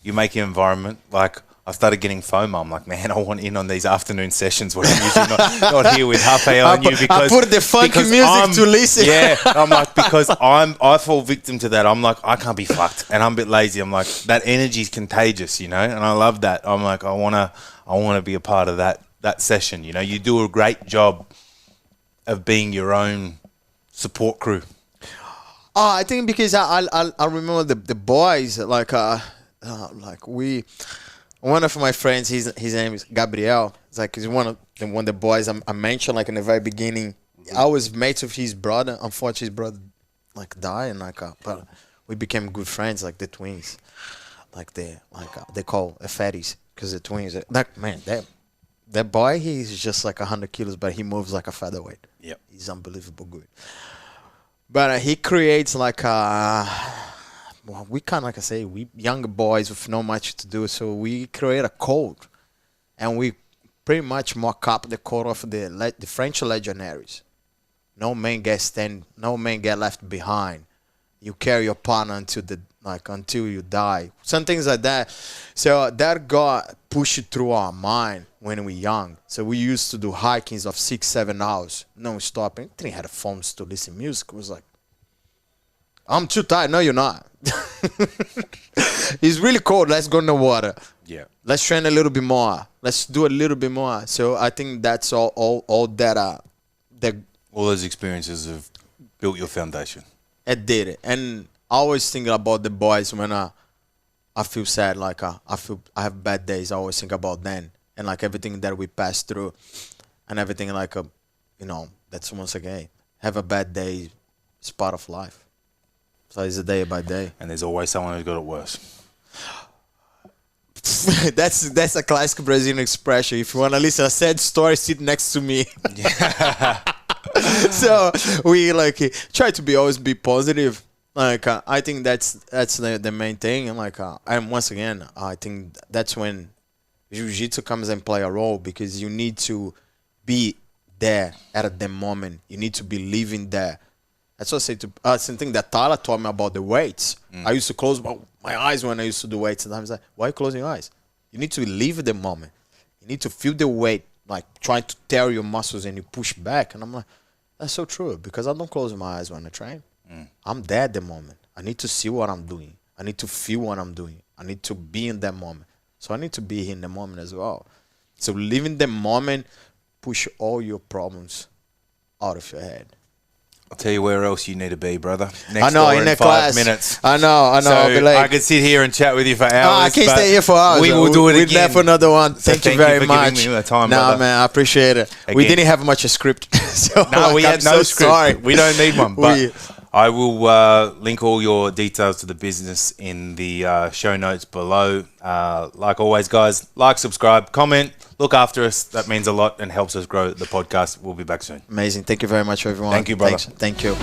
You make your environment like. I started getting FOMO. I'm like, man, I want in on these afternoon sessions where I'm usually not here with Hape on you because I put the funky music to listen. Yeah, I'm like, because I fall victim to that. I'm like, I can't be fucked, and I'm a bit lazy. I'm like, that energy is contagious, and I love that. I'm like, I wanna be a part of that session. You do a great job of being your own support crew. I think because I remember the boys like we. One of my friends, his name is Gabriel. It's like he's one of the boys I mentioned like in the very beginning. I was mates with his brother. Unfortunately, his brother like died, and but we became good friends, like the twins. They call fatties because the twins. That boy, he's just like 100 kilos, but he moves like a featherweight. Yep, he's unbelievable good. But he creates like we kind of like I say, we younger boys with no much to do, so we create a code, and we pretty much mock up the code of the French legionaries. No man gets left behind. You carry your partner until you die. Some things like that. So that got pushed through our mind when we were young. So we used to do hikings of 6-7 hours, no stopping. Didn't have phones to listen to music. It was like, I'm too tired. No, you're not. It's really cold. Let's go in the water. Yeah. Let's train a little bit more. Let's do a little bit more. So I think that's all that all those experiences have built your foundation. It did it. And I always think about the boys when I feel sad. Like I have bad days. I always think about them and like everything that we passed through and everything that's once again, have a bad day. It's part of life. So it's a day by day. And there's always someone who's got it worse. That's a classic Brazilian expression. If you want to listen to a sad story, sit next to me. So we try to always be positive. I think that's the main thing. And and once again, I think that's when Jiu-Jitsu comes and play a role, because you need to be there at the moment. You need to be living there. That's what I say to something that Tyler taught me about the weights. I used to close my eyes when I used to do weights. And I was like, why are you closing your eyes? You need to live the moment. You need to feel the weight, like trying to tear your muscles and you push back. And I'm like, that's so true, because I don't close my eyes when I train. I'm there at the moment. I need to see what I'm doing. I need to feel what I'm doing. I need to be in that moment. So I need to be in the moment as well. So live in the moment, push all your problems out of your head. I'll tell you where else you need to be, brother. I know, in the 5 class. minutes. I know. So I could sit here and chat with you for hours. I can't stay here for hours. We will do it again. We're there for another one. So thank you very much. Giving me the time, nah, man, I appreciate it. Again. We didn't have much a script. So no, we had no script. Sorry. We don't need one. But I will link all your details to the business in the show notes below. Like always, guys, like, subscribe, comment. Look after us. That means a lot and helps us grow the podcast. We'll be back soon. Amazing. Thank you very much, everyone. Thank you, brother. Thanks. Thank you.